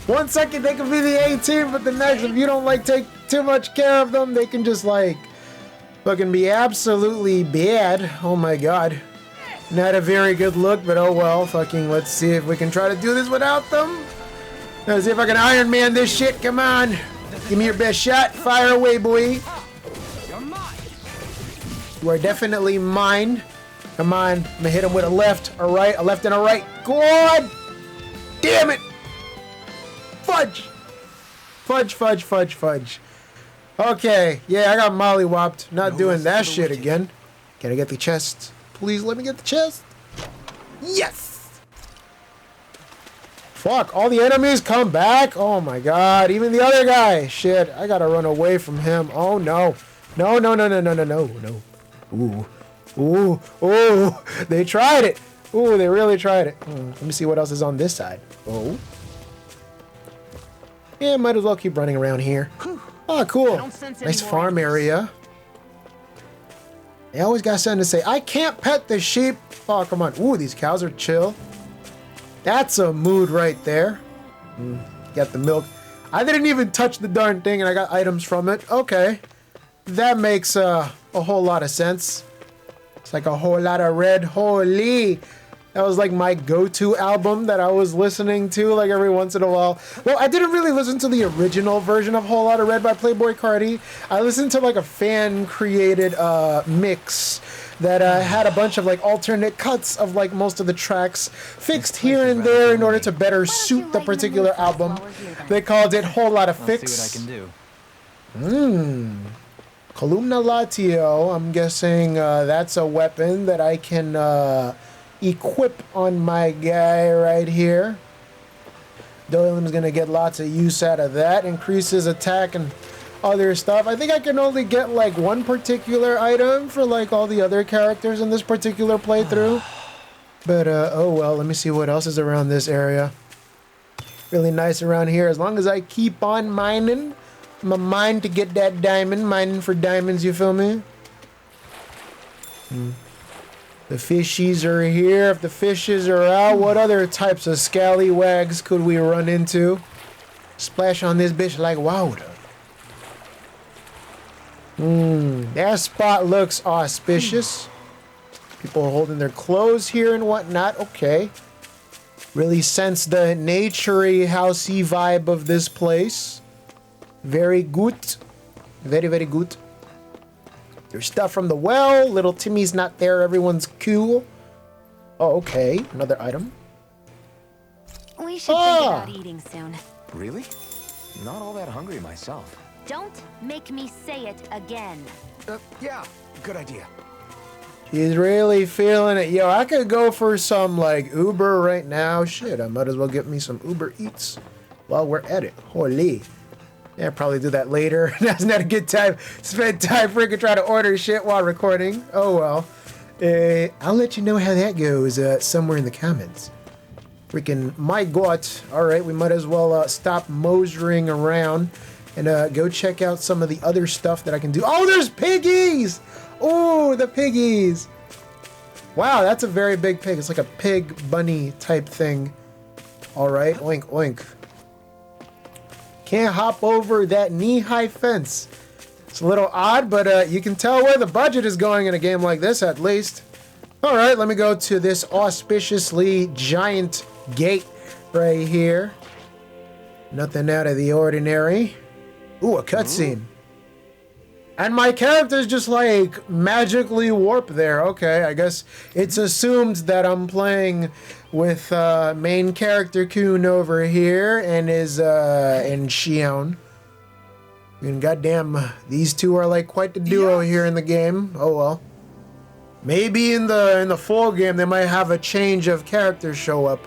1 second they can be the 18, but the next, if you don't like take too much care of them, they can just like fucking be absolutely bad. Oh my god. Not a very good look, but oh well. Fucking let's see if we can try to do this without them. Let's see if I can Iron Man this shit. Come on. Give me your best shot. Fire away, boy. You are definitely mine. Come on. I'm gonna hit him with a left, a right, a left and a right. Go on! Damn it! Fudge! Fudge, fudge, fudge, fudge. Okay, yeah, I got mollywopped. Not doing that shit again. Can I get the chest? Please let me get the chest. Yes! Fuck, all the enemies come back? Oh my god, even the other guy. Shit, I gotta run away from him. Oh no. No, no, no, no, no, no, no, no. Ooh. Ooh. Ooh. They tried it. Ooh, they really tried it. Let me see what else is on this side. Oh. Yeah, might as well keep running around here. Oh, cool. Nice farm area. They always got something to say. I can't pet the sheep. Oh, come on. Ooh, these cows are chill. That's a mood right there. Got the milk. I didn't even touch the darn thing and I got items from it. Okay. That makes a whole lot of sense. It's like a whole lot of red. Holy. That was like my go-to album that I was listening to like every once in a while. Well, I didn't really listen to the original version of Whole Lotta Red by Playboi Carti. I listened to like a fan-created mix that had a bunch of like alternate cuts of like most of the tracks fixed here and there in order to better suit the particular album. They called it Whole Lotta Fix. See what I can do. Columna Latio. I'm guessing that's a weapon that I can equip on my guy right here. Dolan's gonna get lots of use out of that. Increases attack and other stuff. I think I can only get like one particular item for like all the other characters in this particular playthrough. But oh well, let me see what else is around this area. Really nice around here. As long as I keep on mining, my mine to get that diamond. Mining for diamonds, you feel me? The fishies are here. If the fishes are out, what other types of scallywags could we run into? Splash on this bitch like water. That spot looks auspicious. People holding their clothes here and whatnot. Okay. Really sense the naturey, housey vibe of this place. Very good. Very, very good. There's stuff from the well. Little Timmy's not there. Everyone's cool. Oh, okay. Another item. We should think about eating soon. Really? Not all that hungry myself. Don't make me say it again. Yeah, good idea. He's really feeling it. Yo, I could go for some, like, Uber right now. Shit, I might as well get me some Uber Eats while we're at it. Holy. Yeah, probably do that later. That's not a good time. Spend time freaking trying to order shit while recording. Oh, well. I'll let you know how that goes somewhere in the comments. Freaking, my God. All right, we might as well stop moseying around and go check out some of the other stuff that I can do. Oh, there's piggies! Oh, the piggies. Wow, that's a very big pig. It's like a pig bunny type thing. All right, oink, oink. Can't hop over that knee-high fence. It's a little odd, but you can tell where the budget is going in a game like this, at least. All right, let me go to this auspiciously giant gate right here. Nothing out of the ordinary. Ooh, a cutscene. And my character's just like magically warped there. Okay, I guess it's assumed that I'm playing with main character Kun over here and his and Xion. And goddamn, these two are like quite the duo here in the game. Oh well. Maybe in the full game they might have a change of characters show up.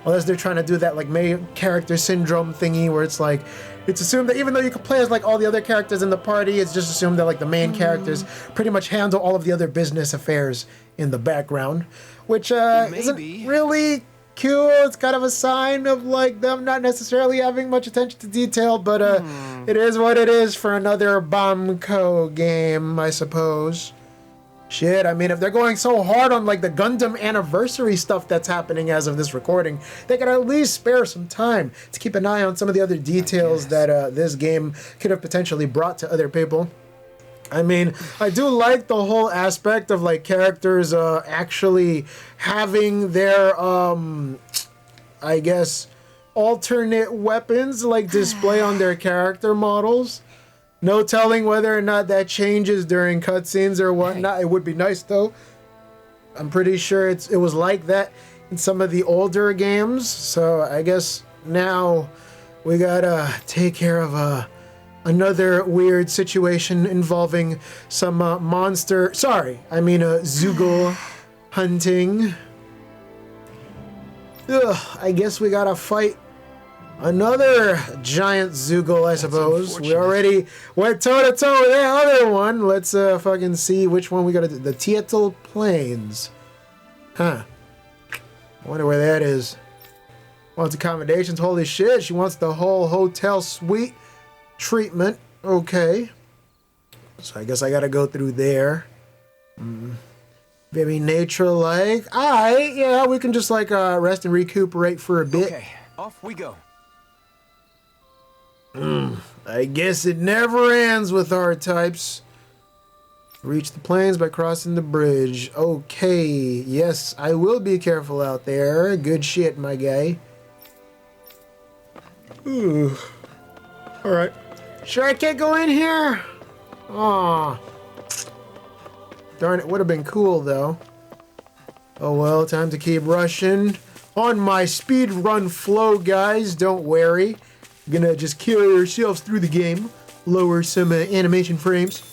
Unless they're trying to do that like main character syndrome thingy where it's like it's assumed that even though you can play as like all the other characters in the party, it's just assumed that like the main characters pretty much handle all of the other business affairs in the background, which isn't really cool. It's kind of a sign of like them not necessarily having much attention to detail, but it is what it is for another Bamco game, I suppose. Shit, I mean, if they're going so hard on like the Gundam anniversary stuff that's happening as of this recording, they could at least spare some time to keep an eye on some of the other details that this game could have potentially brought to other people. I mean, I do like the whole aspect of like characters actually having their, I guess, alternate weapons like display on their character models. No telling whether or not that changes during cutscenes or whatnot. It would be nice though. I'm pretty sure it was like that in some of the older games. So I guess now we gotta take care of another weird situation involving some Zoogle hunting. Ugh, I guess we gotta fight another giant Zoogle, I suppose. We already went toe-to-toe with that other one. Let's fucking see which one we gotta do. The Tietel Plains. Huh. I wonder where that is. Wants accommodations. Holy shit, she wants the whole hotel suite treatment. Okay. So I guess I gotta go through there. Very nature-like. Alright, yeah, we can just like rest and recuperate for a bit. Okay, off we go. I guess it never ends with our types. Reach the plains by crossing the bridge. Okay, yes, I will be careful out there. Good shit, my guy. Ooh. Alright. Sure I can't go in here? Aw. Darn, it would have been cool, though. Oh well, time to keep rushing. On my speed run flow, guys. Don't worry. Gonna just carry yourselves through the game. Lower some animation frames.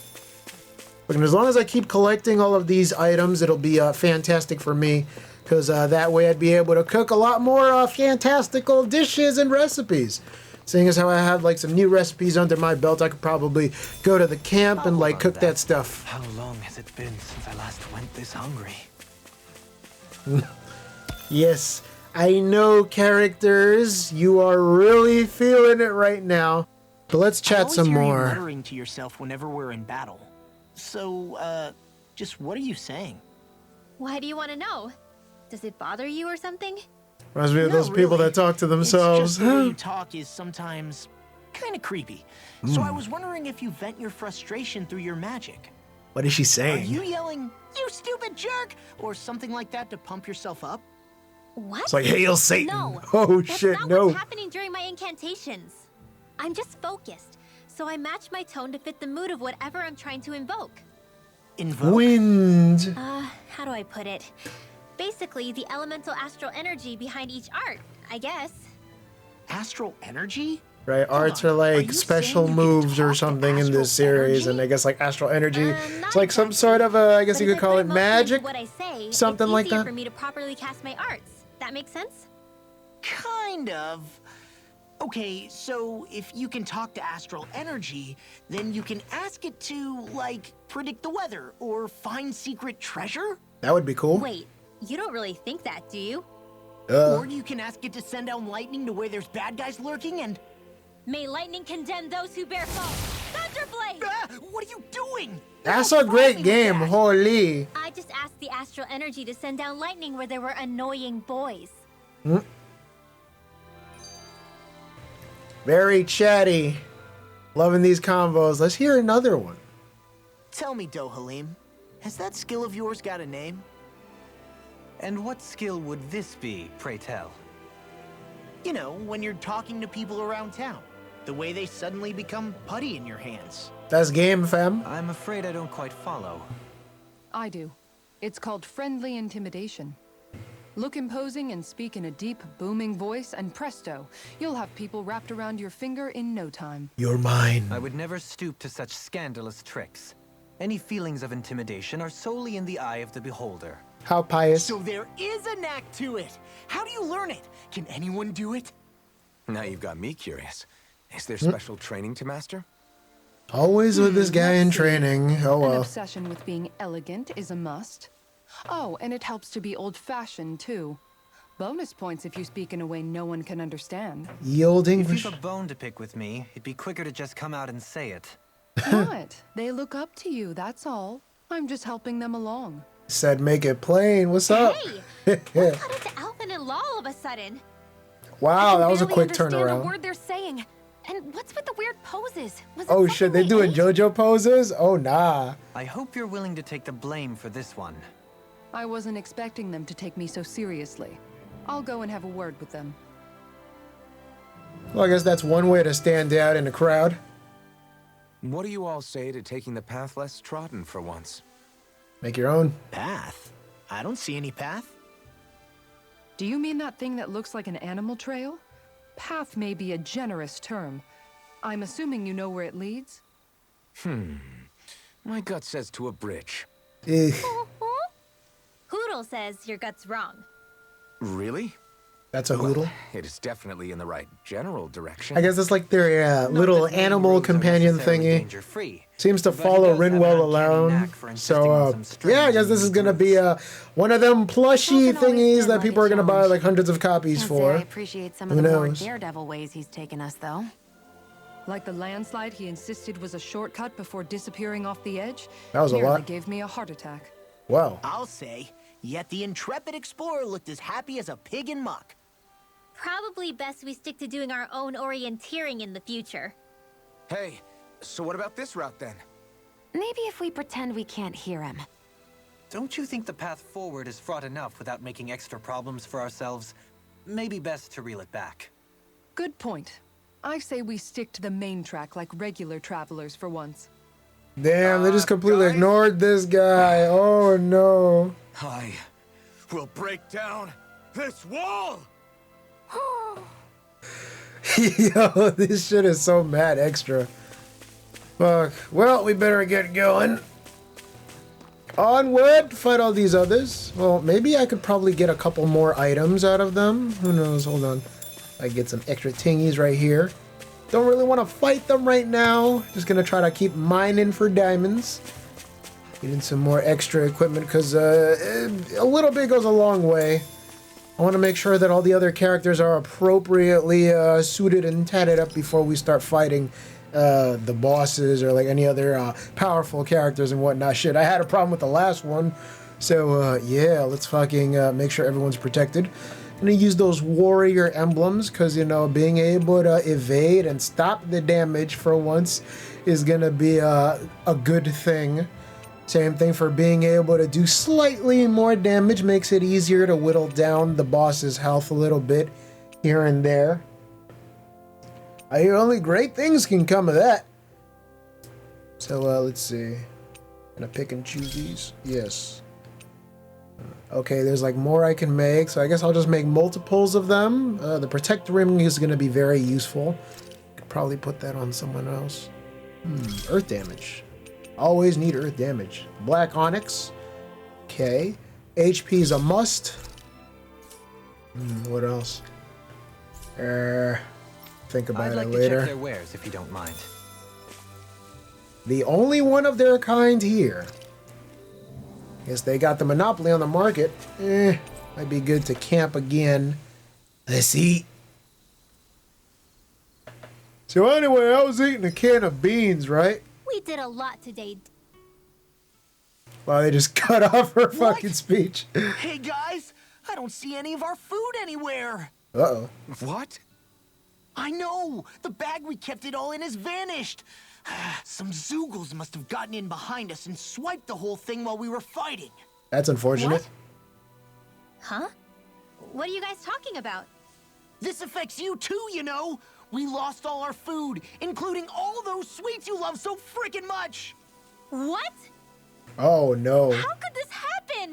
But as long as I keep collecting all of these items, it'll be fantastic for me. Because that way I'd be able to cook a lot more fantastical dishes and recipes. Seeing as how I have like some new recipes under my belt, I could probably go to the camp and like cook that stuff. How long has it been since I last went this hungry? Yes, I know, characters. You are really feeling it right now. But let's chat some I always hear you more. muttering to yourself whenever we're in battle. So, just what are you saying? Why do you want to know? Does it bother you or something? Reminds me of those people really. that talk to themselves. It's just the way you talk is sometimes kind of creepy. So I was wondering if you vent your frustration through your magic. What is she Are saying? you yelling, "You stupid jerk," or something like that to pump yourself up? What? It's like, hail Satan. No. Oh That's shit, not no. what's happening during my incantations. I'm just focused, so I match my tone to fit the mood of whatever I'm trying to invoke. Invoke? Wind. How do I put it? Basically, the elemental astral energy behind each art, I guess. Astral energy? Right, arts are Are like you special saying you can moves or talk to something in astral this series, energy? and I guess like astral energy. Not It's like some exactly. sort of I guess But you if could call I it put emotion into magic. what I say, Something it's like easier that. for me to properly cast my arts. That makes sense? Kind of. Okay, so if you can talk to astral energy, then you can ask it to, like, predict the weather or find secret treasure? That would be cool. Wait, you don't really think that, do you? Or you can ask it to send down lightning to where there's bad guys lurking and... May lightning condemn those who bear false. Thunderblade! Ah, what are you doing? That's You're a great following game. that. Holy. I just asked the astral energy to send down lightning where there were annoying boys. Very chatty. Loving these combos. Let's hear another one. Tell me, Dohalim, has that skill of yours got a name? And what skill would this be, pray tell? You know, when you're talking to people around town. The way they suddenly become putty in your hands. That's game, fam. I'm afraid I don't quite follow. I do. It's called friendly intimidation. Look imposing and speak in a deep, booming voice, and presto, you'll have people wrapped around your finger in no time. You're mine. I would never stoop to such scandalous tricks. Any feelings of intimidation are solely in the eye of the beholder. How pious. So there is a knack to it. How do you learn it? Can anyone do it? Now you've got me curious. Is there special training to master? Always with this guy in let's see. training. Oh An well. obsession with being elegant is a must. Oh, and it helps to be old-fashioned, too. Bonus points if you speak in a way no one can understand. Ye old If English. you've a bone to pick with me, it'd be quicker to just come out and say it. What? They look up to you, that's all. I'm just helping them along. Said make it plain. What's up? Hey! What got into Alvin and Law all of a sudden? Wow, that was a barely quick understand a turnaround. word they're saying. And what's with the weird poses? Was it Oh something shit, they doing ate? JoJo poses? Oh nah. I hope you're willing to take the blame for this one. I wasn't expecting them to take me so seriously. I'll go and have a word with them. Well, I guess that's one way to stand out in the crowd. What do you all say to taking the path less trodden for once? Make your own. Path? I don't see any path. Do you mean that thing that looks like an animal trail? Path may be a generous term. I'm assuming you know where it leads? My gut says to a bridge. Eh, Hoodle says your gut's wrong. Really? that's a hoodle. It is definitely in the right general direction. I guess that's like their Not little that main animal roads are companion necessarily thingy. danger-free, Seems to but he follow does have an Rinwell uncanny alone. knack for insisting So, on some yeah, I strange guess this is unique gonna be routes. one of them plushy Hasn't always thingies been that like people a are gonna buy challenge. like hundreds of copies Can't say for. I appreciate some Who of the more knows? daredevil ways he's taken us, though. Like the landslide he insisted was a shortcut before disappearing off the edge? That was a Nearly lot. gave me a heart attack. Wow. I'll say, yet the intrepid explorer looked as happy as a pig in muck. Probably best we stick to doing our own orienteering in the future. Hey, so what about this route then? Maybe if we pretend we can't hear him. Don't you think the path forward is fraught enough without making extra problems for ourselves? Maybe best to reel it back. Good point. I say we stick to the main track like regular travelers for once. Damn, they just completely guys? ignored this guy. Oh no. I will break down this wall! Yo, this shit is so mad extra. Fuck. Well, we better get going. Onward, fight all these others. Well, maybe I could probably get a couple more items out of them. Who knows? Hold on. I get some extra tingies right here. Don't really want to fight them right now. Just gonna try to keep mining for diamonds. Getting some more extra equipment because a little bit goes a long way. I want to make sure that all the other characters are appropriately suited and tatted up before we start fighting the bosses or like any other powerful characters and whatnot. Shit, I had a problem with the last one. So yeah, let's fucking make sure everyone's protected. I'm gonna use those warrior emblems because, you know, being able to evade and stop the damage for once is gonna be a good thing. Same thing for being able to do slightly more damage, makes it easier to whittle down the boss's health a little bit here and there. I hear only great things can come of that. So let's see. Gonna pick and choose these? Yes. Okay, there's like more I can make, so I guess I'll just make multiples of them. The protect ring is gonna be very useful. Could probably put that on someone else. Earth damage. Always need earth damage. Black onyx. Okay. HP is a must. What else? Think about I'd like it to later. check their wares if you don't mind. The only one of their kind here. Guess they got the monopoly on the market. Might be good to camp again. Let's eat. So anyway, I was eating a can of beans, right? We did a lot today. Wow, they just cut off her fucking speech. Hey guys, I don't see any of our food anywhere. Uh-oh. What? I know! The bag we kept it all in has vanished! Some Zoogles must have gotten in behind us and swiped the whole thing while we were fighting. That's unfortunate. What? Huh? What are you guys talking about? This affects you too, you know! We lost all our food, including all those sweets you love so freaking much! What? Oh no. How could this happen?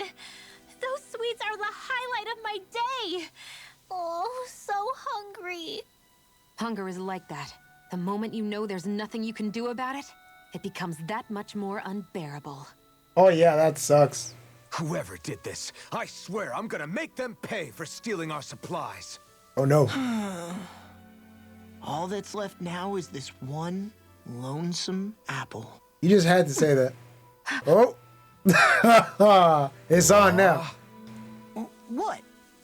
Those sweets are the highlight of my day. Oh, so hungry. Hunger is like that. The moment you know there's nothing you can do about it, it becomes that much more unbearable. Oh yeah, that sucks. Whoever did this, I swear I'm gonna make them pay for stealing our supplies. Oh no. All that's left now is this one lonesome apple. You just had to say that. Oh. It's on now. What?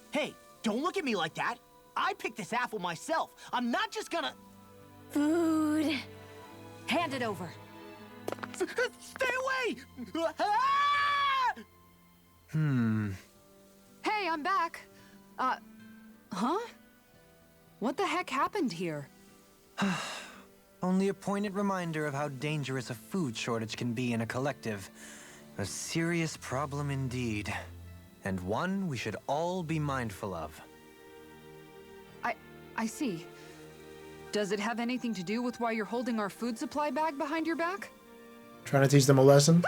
Hey, don't look at me like that. I picked this apple myself. I'm not just gonna... Food. Hand it over. Stay away! Hey, I'm back. Huh? What the heck happened here? Only a poignant reminder of how dangerous a food shortage can be in a collective. A serious problem indeed. And one we should all be mindful of. I see. Does it have anything to do with why you're holding our food supply bag behind your back? Trying to teach them a lesson?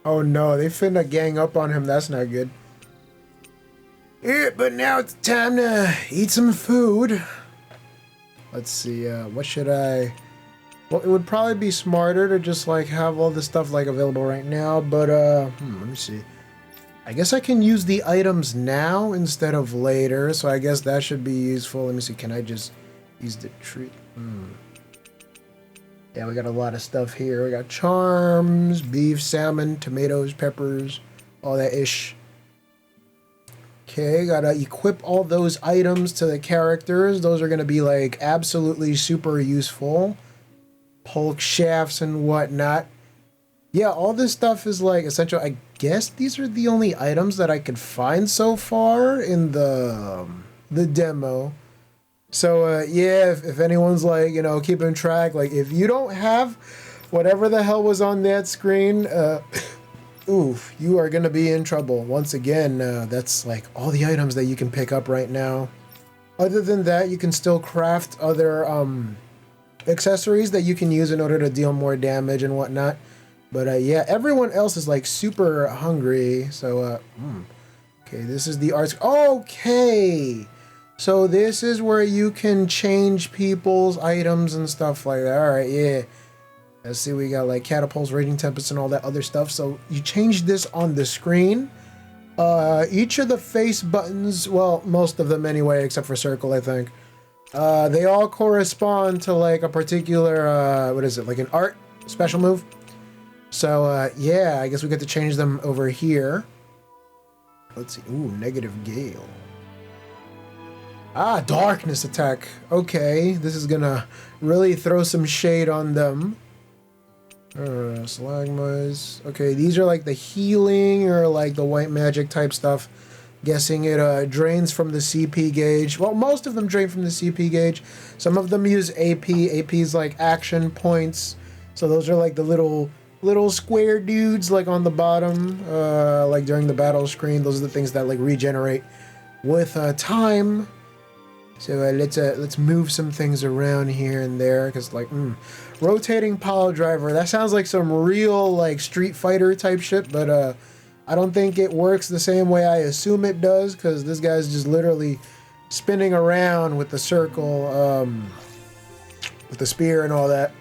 Oh no, they finna gang up on him. That's not good. Yeah, but now it's time to eat some food. Let's see, what should I... Well, it would probably be smarter to just, like, have all this stuff, like, available right now, but, let me see. I guess I can use the items now instead of later, so I guess that should be useful. Let me see, can I just use the treat? Yeah, we got a lot of stuff here. We got charms, beef, salmon, tomatoes, peppers, all that ish. Okay, gotta equip all those items to the characters. Those are gonna be like absolutely super useful. Polk shafts and whatnot. Yeah, all this stuff is like essential. I guess these are the only items that I could find so far in the demo. So, yeah, if anyone's, like, you know, keeping track, like, if you don't have whatever the hell was on that screen, oof, you are going to be in trouble. Once again, that's, like, all the items that you can pick up right now. Other than that, you can still craft other accessories that you can use in order to deal more damage and whatnot. But, yeah, everyone else is, like, super hungry. So, okay, this is the arts. Okay! So this is where you can change people's items and stuff like that. Alright, yeah. Let's see, we got like catapults, raging tempests, and all that other stuff. So you change this on the screen. Each of the face buttons, well, most of them anyway, except for circle, I think. They all correspond to like a particular, what is it, like an art special move. So, yeah, I guess we get to change them over here. Let's see, ooh, negative gale. Ah, darkness attack. Okay, this is gonna really throw some shade on them. Slagmas. Okay, these are like the healing or like the white magic type stuff. Guessing it drains from the CP gauge. Well, most of them drain from the CP gauge. Some of them use AP. AP is like action points. So those are like the little square dudes like on the bottom. Like during the battle screen. Those are the things that like regenerate with time. So let's move some things around here and there, because like rotating pile driver, that sounds like some real like Street Fighter type shit, but I don't think it works the same way I assume it does, because this guy's just literally spinning around with the circle, with the spear and all that.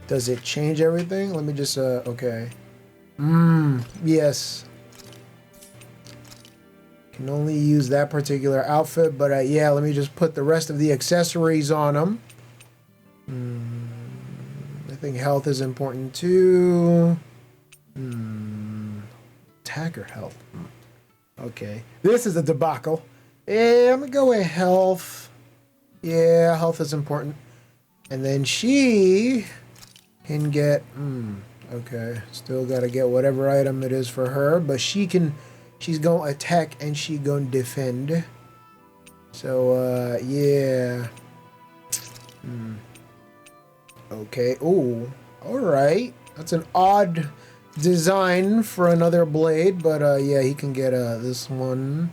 Does it change everything? Let me just okay. Yes. Can only use that particular outfit, but yeah, let me just put the rest of the accessories on them. I think health is important too. Attack or health? Okay, this is a debacle. Yeah, I'm gonna go with health. Yeah, health is important. And then she can get, okay, still gotta get whatever item it is for her, but she can, she's gonna attack and she gonna defend. So, yeah. Okay, ooh, alright. That's an odd design for another blade, but yeah, he can get this one.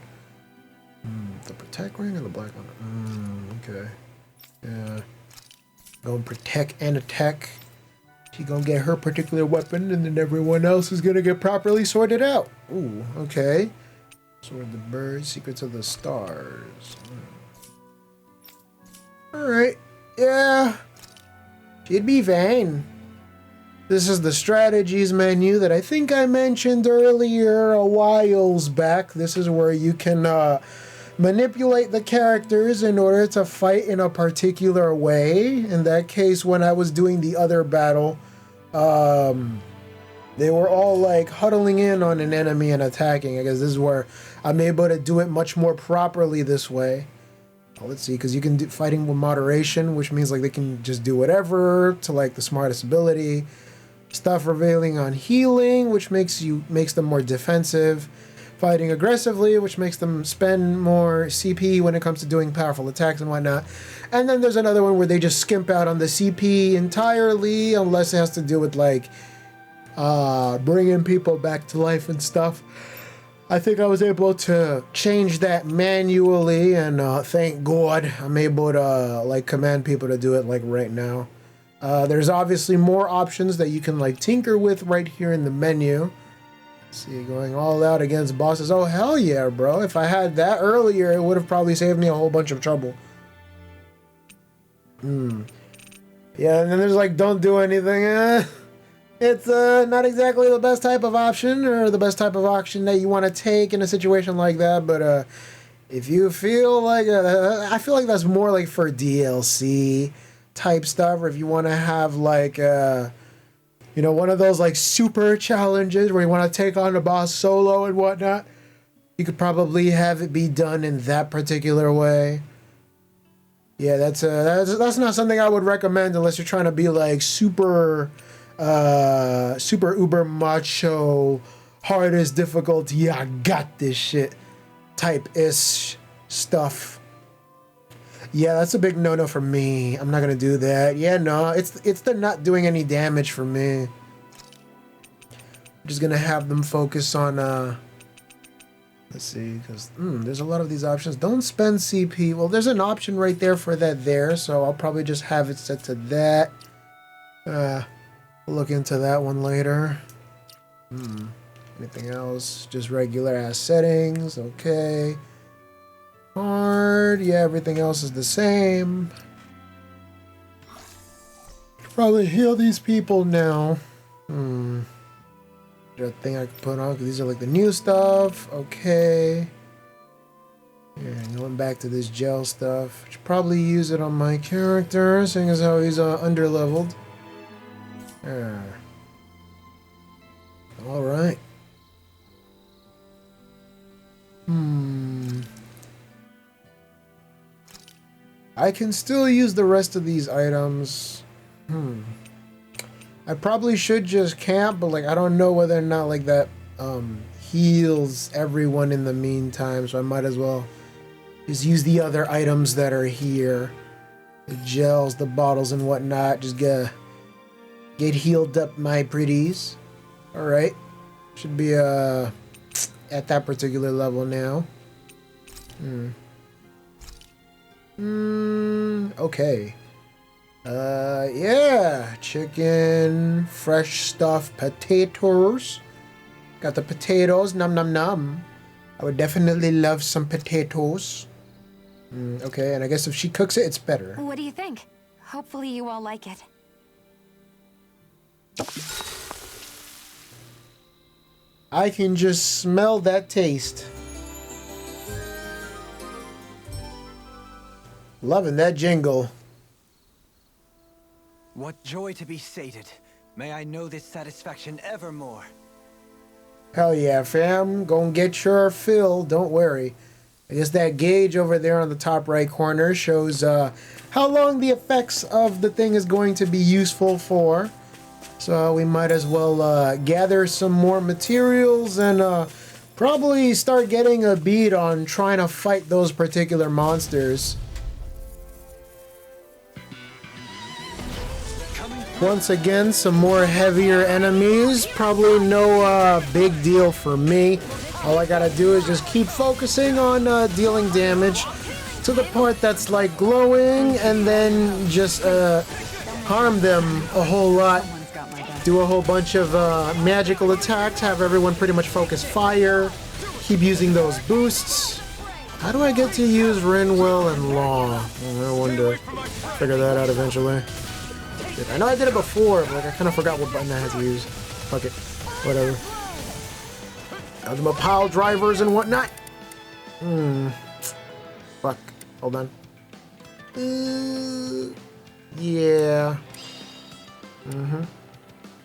The protect ring or the black one? Okay. Yeah. Gonna protect and attack. She gonna get her particular weapon, and then everyone else is gonna get properly sorted out. Ooh, okay. Sword of the bird, secrets of the stars. Alright, yeah. She'd be fine. This is the strategies menu that I think I mentioned earlier a whiles back. This is where you can manipulate the characters in order to fight in a particular way. In that case, when I was doing the other battle, they were all like huddling in on an enemy and attacking. I guess this is where I'm able to do it much more properly this way. Let's see, because you can do fighting with moderation, which means like they can just do whatever to like the smartest ability. Stuff revealing on healing, which makes them more defensive. Fighting aggressively, which makes them spend more CP when it comes to doing powerful attacks and whatnot. And then there's another one where they just skimp out on the CP entirely, unless it has to do with like bringing people back to life and stuff. I think I was able to change that manually, and thank God I'm able to like command people to do it like right now. There's obviously more options that you can like tinker with right here in the menu. Let's see, going all out against bosses. Oh, hell yeah, bro. If I had that earlier, it would have probably saved me a whole bunch of trouble. Yeah, and then there's like, don't do anything. It's not exactly the best type of option or the best type of action that you want to take in a situation like that. But if you feel like, I feel like that's more like for DLC type stuff, or if you want to have like, you know, one of those like super challenges where you want to take on the boss solo and whatnot, you could probably have it be done in that particular way. Yeah, that's not something I would recommend unless you're trying to be like super uber macho, hardest difficulty, yeah, I got this shit type ish stuff. Yeah, that's a big no-no for me. I'm not gonna do that. Yeah, no, it's the not doing any damage for me. I'm just gonna have them focus on let's see, because there's a lot of these options. Don't spend CP. Well, there's an option right there for that there, so I'll probably just have it set to that. We'll look into that one later. Anything else? Just regular ass settings. Okay. Hard. Yeah, everything else is the same. Probably heal these people now. Is there a thing I can put on? 'Cause these are like the new stuff. Okay. Yeah, going back to this gel stuff. Should probably use it on my character, seeing as how he's underleveled. All right. I can still use the rest of these items. I probably should just camp, but like I don't know whether or not like that heals everyone in the meantime, so I might as well just use the other items that are here. The gels, the bottles and whatnot. Just get healed up, my pretties. Alright. Should be at that particular level now. Okay. Yeah. Chicken, fresh stuffed potatoes. Got the potatoes, nom nom nom. I would definitely love some potatoes. Okay, and I guess if she cooks it, it's better. What do you think? Hopefully you all like it. I can just smell that taste. Loving that jingle. What joy to be sated. May I know this satisfaction evermore. Hell yeah, fam. Gonna get your fill, don't worry. I guess that gauge over there on the top right corner shows how long the effects of the thing is going to be useful for. So we might as well gather some more materials and probably start getting a beat on trying to fight those particular monsters. Once again, some more heavier enemies. Probably no big deal for me. All I gotta do is just keep focusing on dealing damage to the part that's like glowing, and then just harm them a whole lot. Do a whole bunch of magical attacks, have everyone pretty much focus fire, keep using those boosts. How do I get to use Rinwell and Law? I wonder. Figure that out eventually. I know I did it before, but like, I kind of forgot what button I had to use. Fuck it. Whatever. Ultimate pile drivers and whatnot. Fuck. Hold on. Yeah.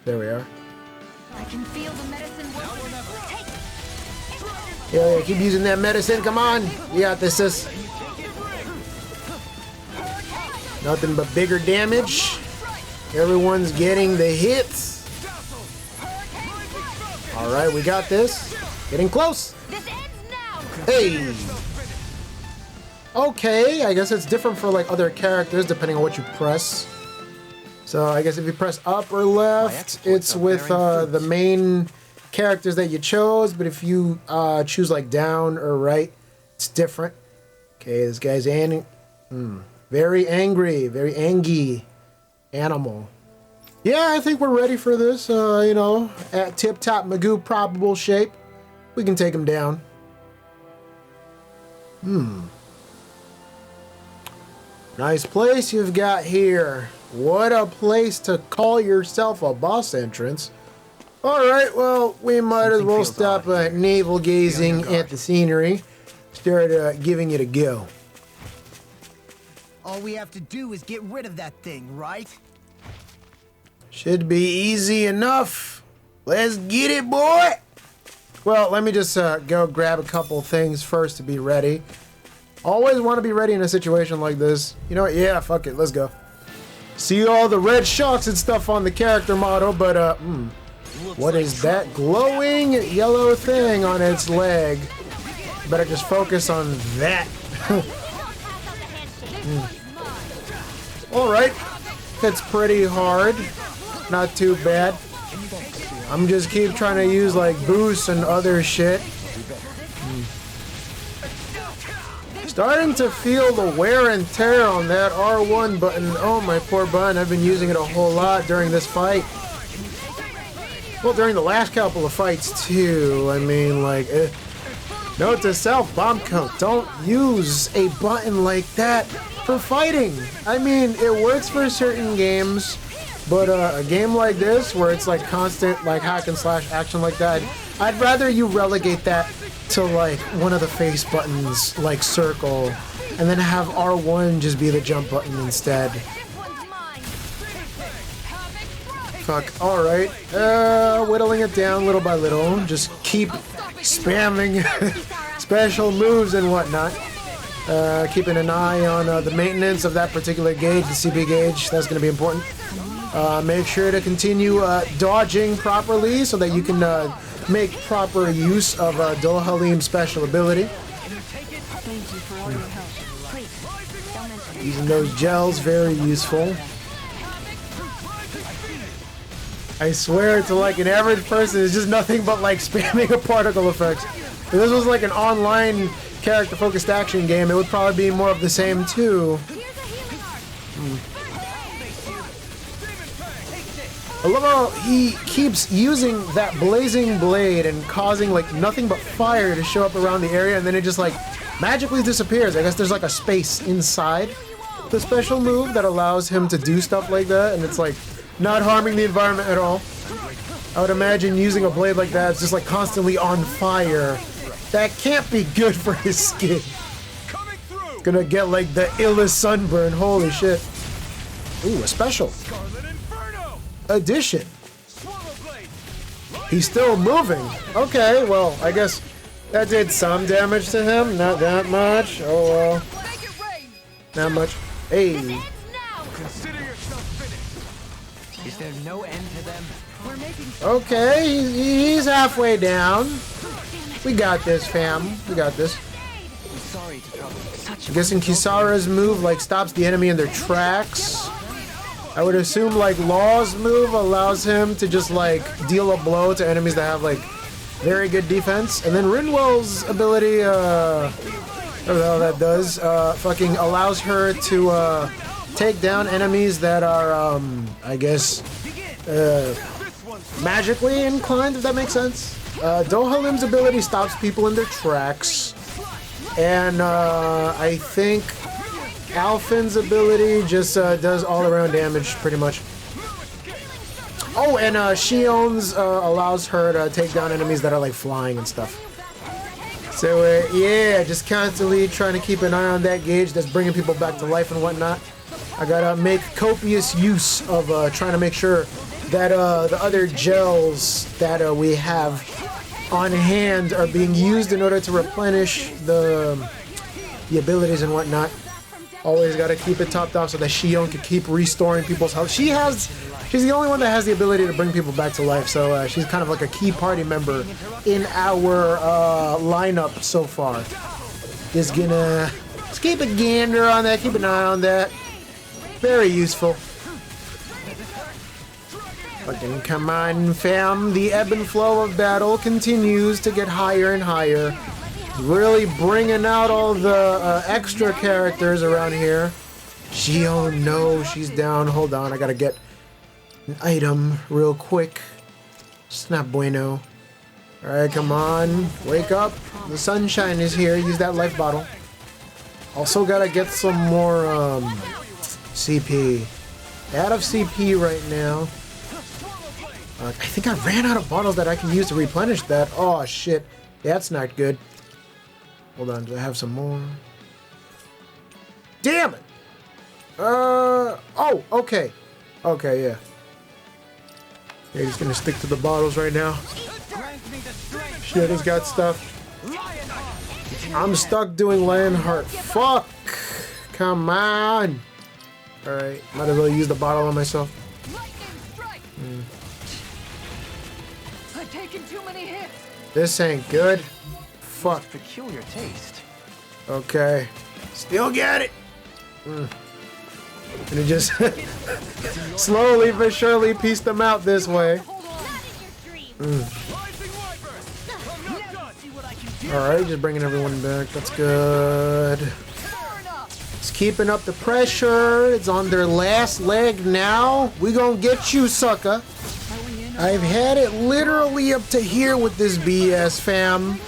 There we are. I can feel the medicine working. Yeah, keep using that medicine. Come on. You got this, sis. Nothing but bigger damage. Everyone's getting the hits. All right, we got this. Getting close. Hey. Okay, I guess it's different for like other characters depending on what you press. So I guess if you press up or left, it's with the main characters that you chose, but if you choose like down or right, it's different. Okay, this guy's very angry, very angy animal. Yeah, I think we're ready for this. You know, at tip-top Magoo probable shape, we can take him down. Nice place you've got here. What a place to call yourself a boss entrance. Alright, well, we might as well stop navel gazing at the scenery. Start giving it a go. All we have to do is get rid of that thing, right? Should be easy enough. Let's get it, boy! Well, let me just go grab a couple things first to be ready. Always want to be ready in a situation like this. You know what? Yeah, fuck it. Let's go. See all the red shocks and stuff on the character model, but, what is that glowing yellow thing on its leg? Better just focus on that. Alright. Hits pretty hard. Not too bad. I'm just keep trying to use, like, boosts and other shit. Starting to feel the wear and tear on that R1 button. Oh, my poor button. I've been using it a whole lot during this fight. Well, during the last couple of fights, too. I mean, like, note to self, bomb coat. Don't use a button like that for fighting. I mean, it works for certain games, but a game like this, where it's, like, constant, like, hack and slash action like that, I'd rather you relegate that to like one of the face buttons, like circle, and then have R1 just be the jump button instead. Fuck, alright. Whittling it down little by little. Just keep spamming special moves and whatnot. Keeping an eye on the maintenance of that particular gauge, the CB gauge. That's going to be important. Make sure to continue dodging properly so that you can make proper use of Dohalim's special ability. Using those gels, very useful. I swear to like an average person, it's just nothing but like spamming a particle effects. If this was like an online character-focused action game, it would probably be more of the same too. I love how he keeps using that blazing blade and causing like nothing but fire to show up around the area, and then it just like magically disappears. I guess there's like a space inside the special move that allows him to do stuff like that, and it's like not harming the environment at all. I would imagine using a blade like that is just like constantly on fire. That can't be good for his skin. It's gonna get like the illest sunburn. Holy shit. Ooh, a special addition. He's still moving. Okay, well, I guess that did some damage to him. Not that much. Oh well. Not much. Hey. Is there no end to them? Okay, he's halfway down. We got this, fam. We got this. Sorry to trouble you. I'm guessing Kisara's move like stops the enemy in their tracks. I would assume like Law's move allows him to just like deal a blow to enemies that have like very good defense. And then Rinwell's ability, whatever the hell that does, fucking allows her to take down enemies that are, I guess, magically inclined, if that makes sense. Dohalim's ability stops people in their tracks. And I think Alfin's ability just does all-around damage, pretty much. Oh, and Shion's allows her to take down enemies that are like flying and stuff. So yeah, just constantly trying to keep an eye on that gauge that's bringing people back to life and whatnot. I gotta make copious use of trying to make sure that the other gels that we have on hand are being used in order to replenish the abilities and whatnot. Always got to keep it topped off so that Shion can keep restoring people's health. She's the only one that has the ability to bring people back to life, so she's kind of like a key party member in our lineup so far. Just gonna keep a gander on that, keep an eye on that. Very useful. Fucking come on, fam. The ebb and flow of battle continues to get higher and higher. Really bringing out all the extra characters around here. Oh no, she's down. Hold on, I gotta get an item real quick. It's not bueno. Alright, come on. Wake up. The sunshine is here. Use that life bottle. Also gotta get some more CP. Out of CP right now. I think I ran out of bottles that I can use to replenish that. Oh shit. That's not good. Hold on, do I have some more? Damn it! Oh, okay. Okay, yeah. Yeah, he's gonna stick to the bottles right now. Shit, he's got stuff. I'm stuck doing Lionheart. Fuck! Come on! Alright, might as well use the bottle on myself. I've taken too many hits. This ain't good. Fuck. Peculiar taste. Okay. Still get it! And it just slowly but surely pieced them out this way. Alright, just bringing everyone back. That's good. It's keeping up the pressure. It's on their last leg now. We gonna get you, sucker. I've had it literally up to here with this BS, fam.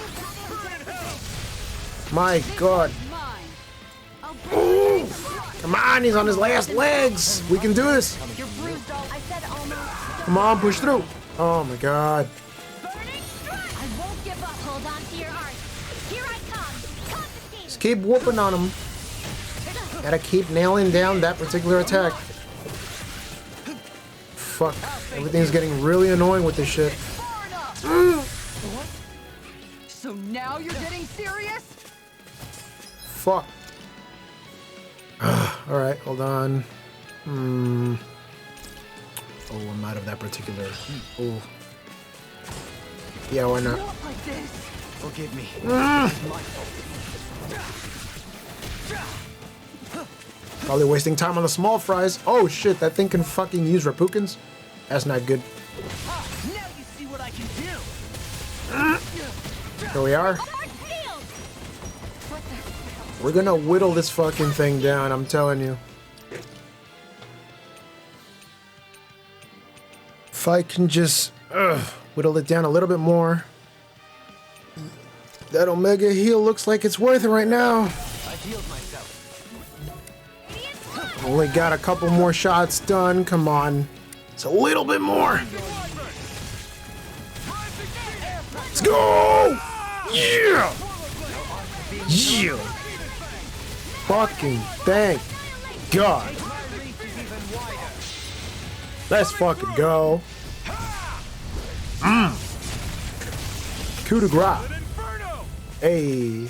My god. Ooh. Come on, he's on his last legs. We can do this. Come on, push through. Oh my god. Just keep whooping on him. Gotta keep nailing down that particular attack. Fuck. Everything's getting really annoying with this shit. So now you're getting serious? Fuck. Alright, hold on. Oh, I'm out of that particular. Oh. Yeah, why not? Forgive me. Probably wasting time on the small fries. Oh shit, that thing can fucking use Rapukins? That's not good. Now you see what I can do. Here we are. We're gonna whittle this fucking thing down, I'm telling you. If I can just whittle it down a little bit more. That Omega heal looks like it's worth it right now. I've healed myself. Only got a couple more shots done. Come on. It's a little bit more. Let's go! Yeah! Yeah! Fucking thank God. Let's fucking go. Coup de grace. Hey.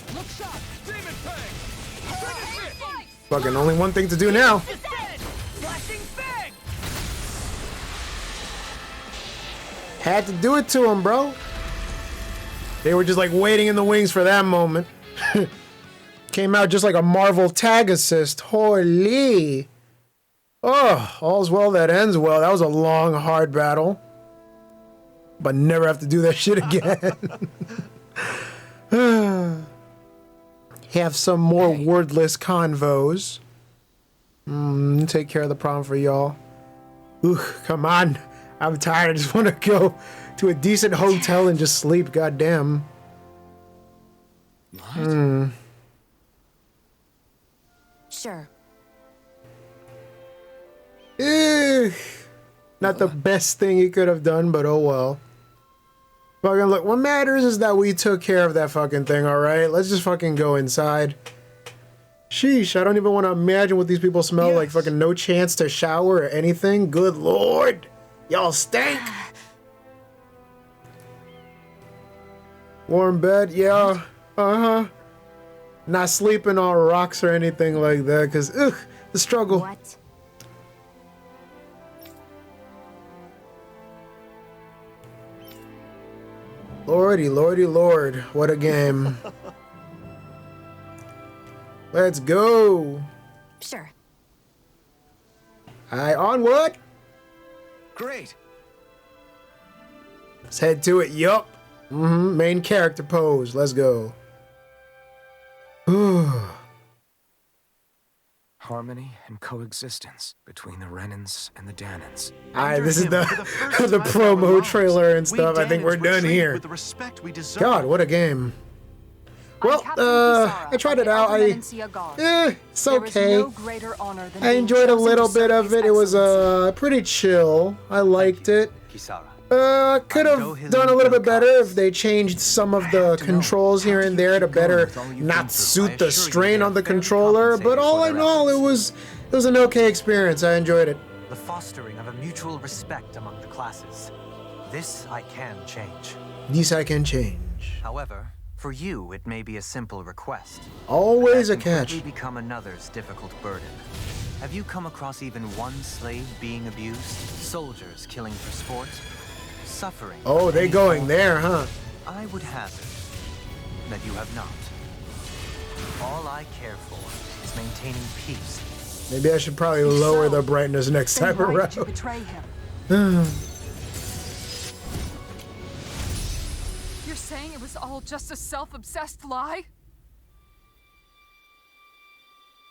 Fucking only one thing to do now. Had to do it to him, bro. They were just like waiting in the wings for that moment. Came out just like a Marvel tag assist. Holy. Oh, all's well that ends well. That was a long, hard battle. But never have to do that shit again. Have some more wordless convos. Take care of the problem for y'all. Ooh, come on. I'm tired. I just want to go to a decent hotel and just sleep. Goddamn. Sure. Not the best thing he could have done, but oh well. Fucking look, what matters is that we took care of that fucking thing, alright? Let's just fucking go inside. Sheesh, I don't even want to imagine what these people smell like. Fucking no chance to shower or anything. Good lord. Y'all stink. Warm bed, yeah. Uh-huh. Not sleeping on rocks or anything like that, because, the struggle. What? Lordy, lordy, lord. What a game. Let's go. Sure. Aye, onward. Great. Let's head to it. Yup. Main character pose. Let's go. Harmony and coexistence between the Renans and the Danans. Alright, this is the the promo trailer and stuff. I think we're done here. God, what a game. Well, I tried it out. It's okay. I enjoyed a little bit of it. It was pretty chill. I liked it. Could have done a little bit better if they changed some of the controls here and there to better not suit the strain on the controller. But all in all, it was an okay experience. I enjoyed it. The fostering of a mutual respect among the classes. This I can change. This I can change. However, for you, it may be a simple request. Always a That can catch. quickly become another's difficult burden. Have you come across even one slave being abused? Soldiers killing for sport? Suffering? Oh, they any going form? there, huh? I would hazard that you have not. All I care for is maintaining peace. Maybe I should probably lower the brightness next time around. betray him. You're saying it was all just a self-obsessed lie?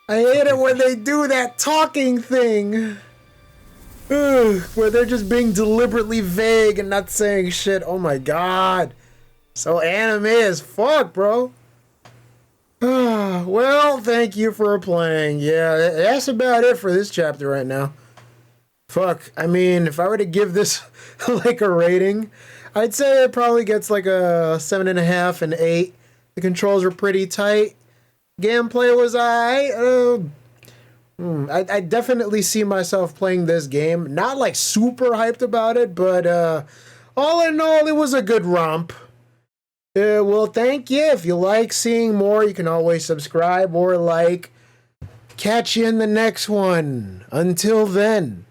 I hate it when they do that talking thing. Ugh, where they're just being deliberately vague and not saying shit. Oh my god. So anime as fuck, bro. Well, thank you for playing. Yeah, that's about it for this chapter right now. Fuck. I mean, if I were to give this like a rating, I'd say it probably gets like a 7.5 and 8. The controls were pretty tight. Gameplay was alright. I definitely see myself playing this game. Not like super hyped about it, but all in all, it was a good romp. Well, thank you. If you like seeing more, you can always subscribe or like. Catch you in the next one. Until then.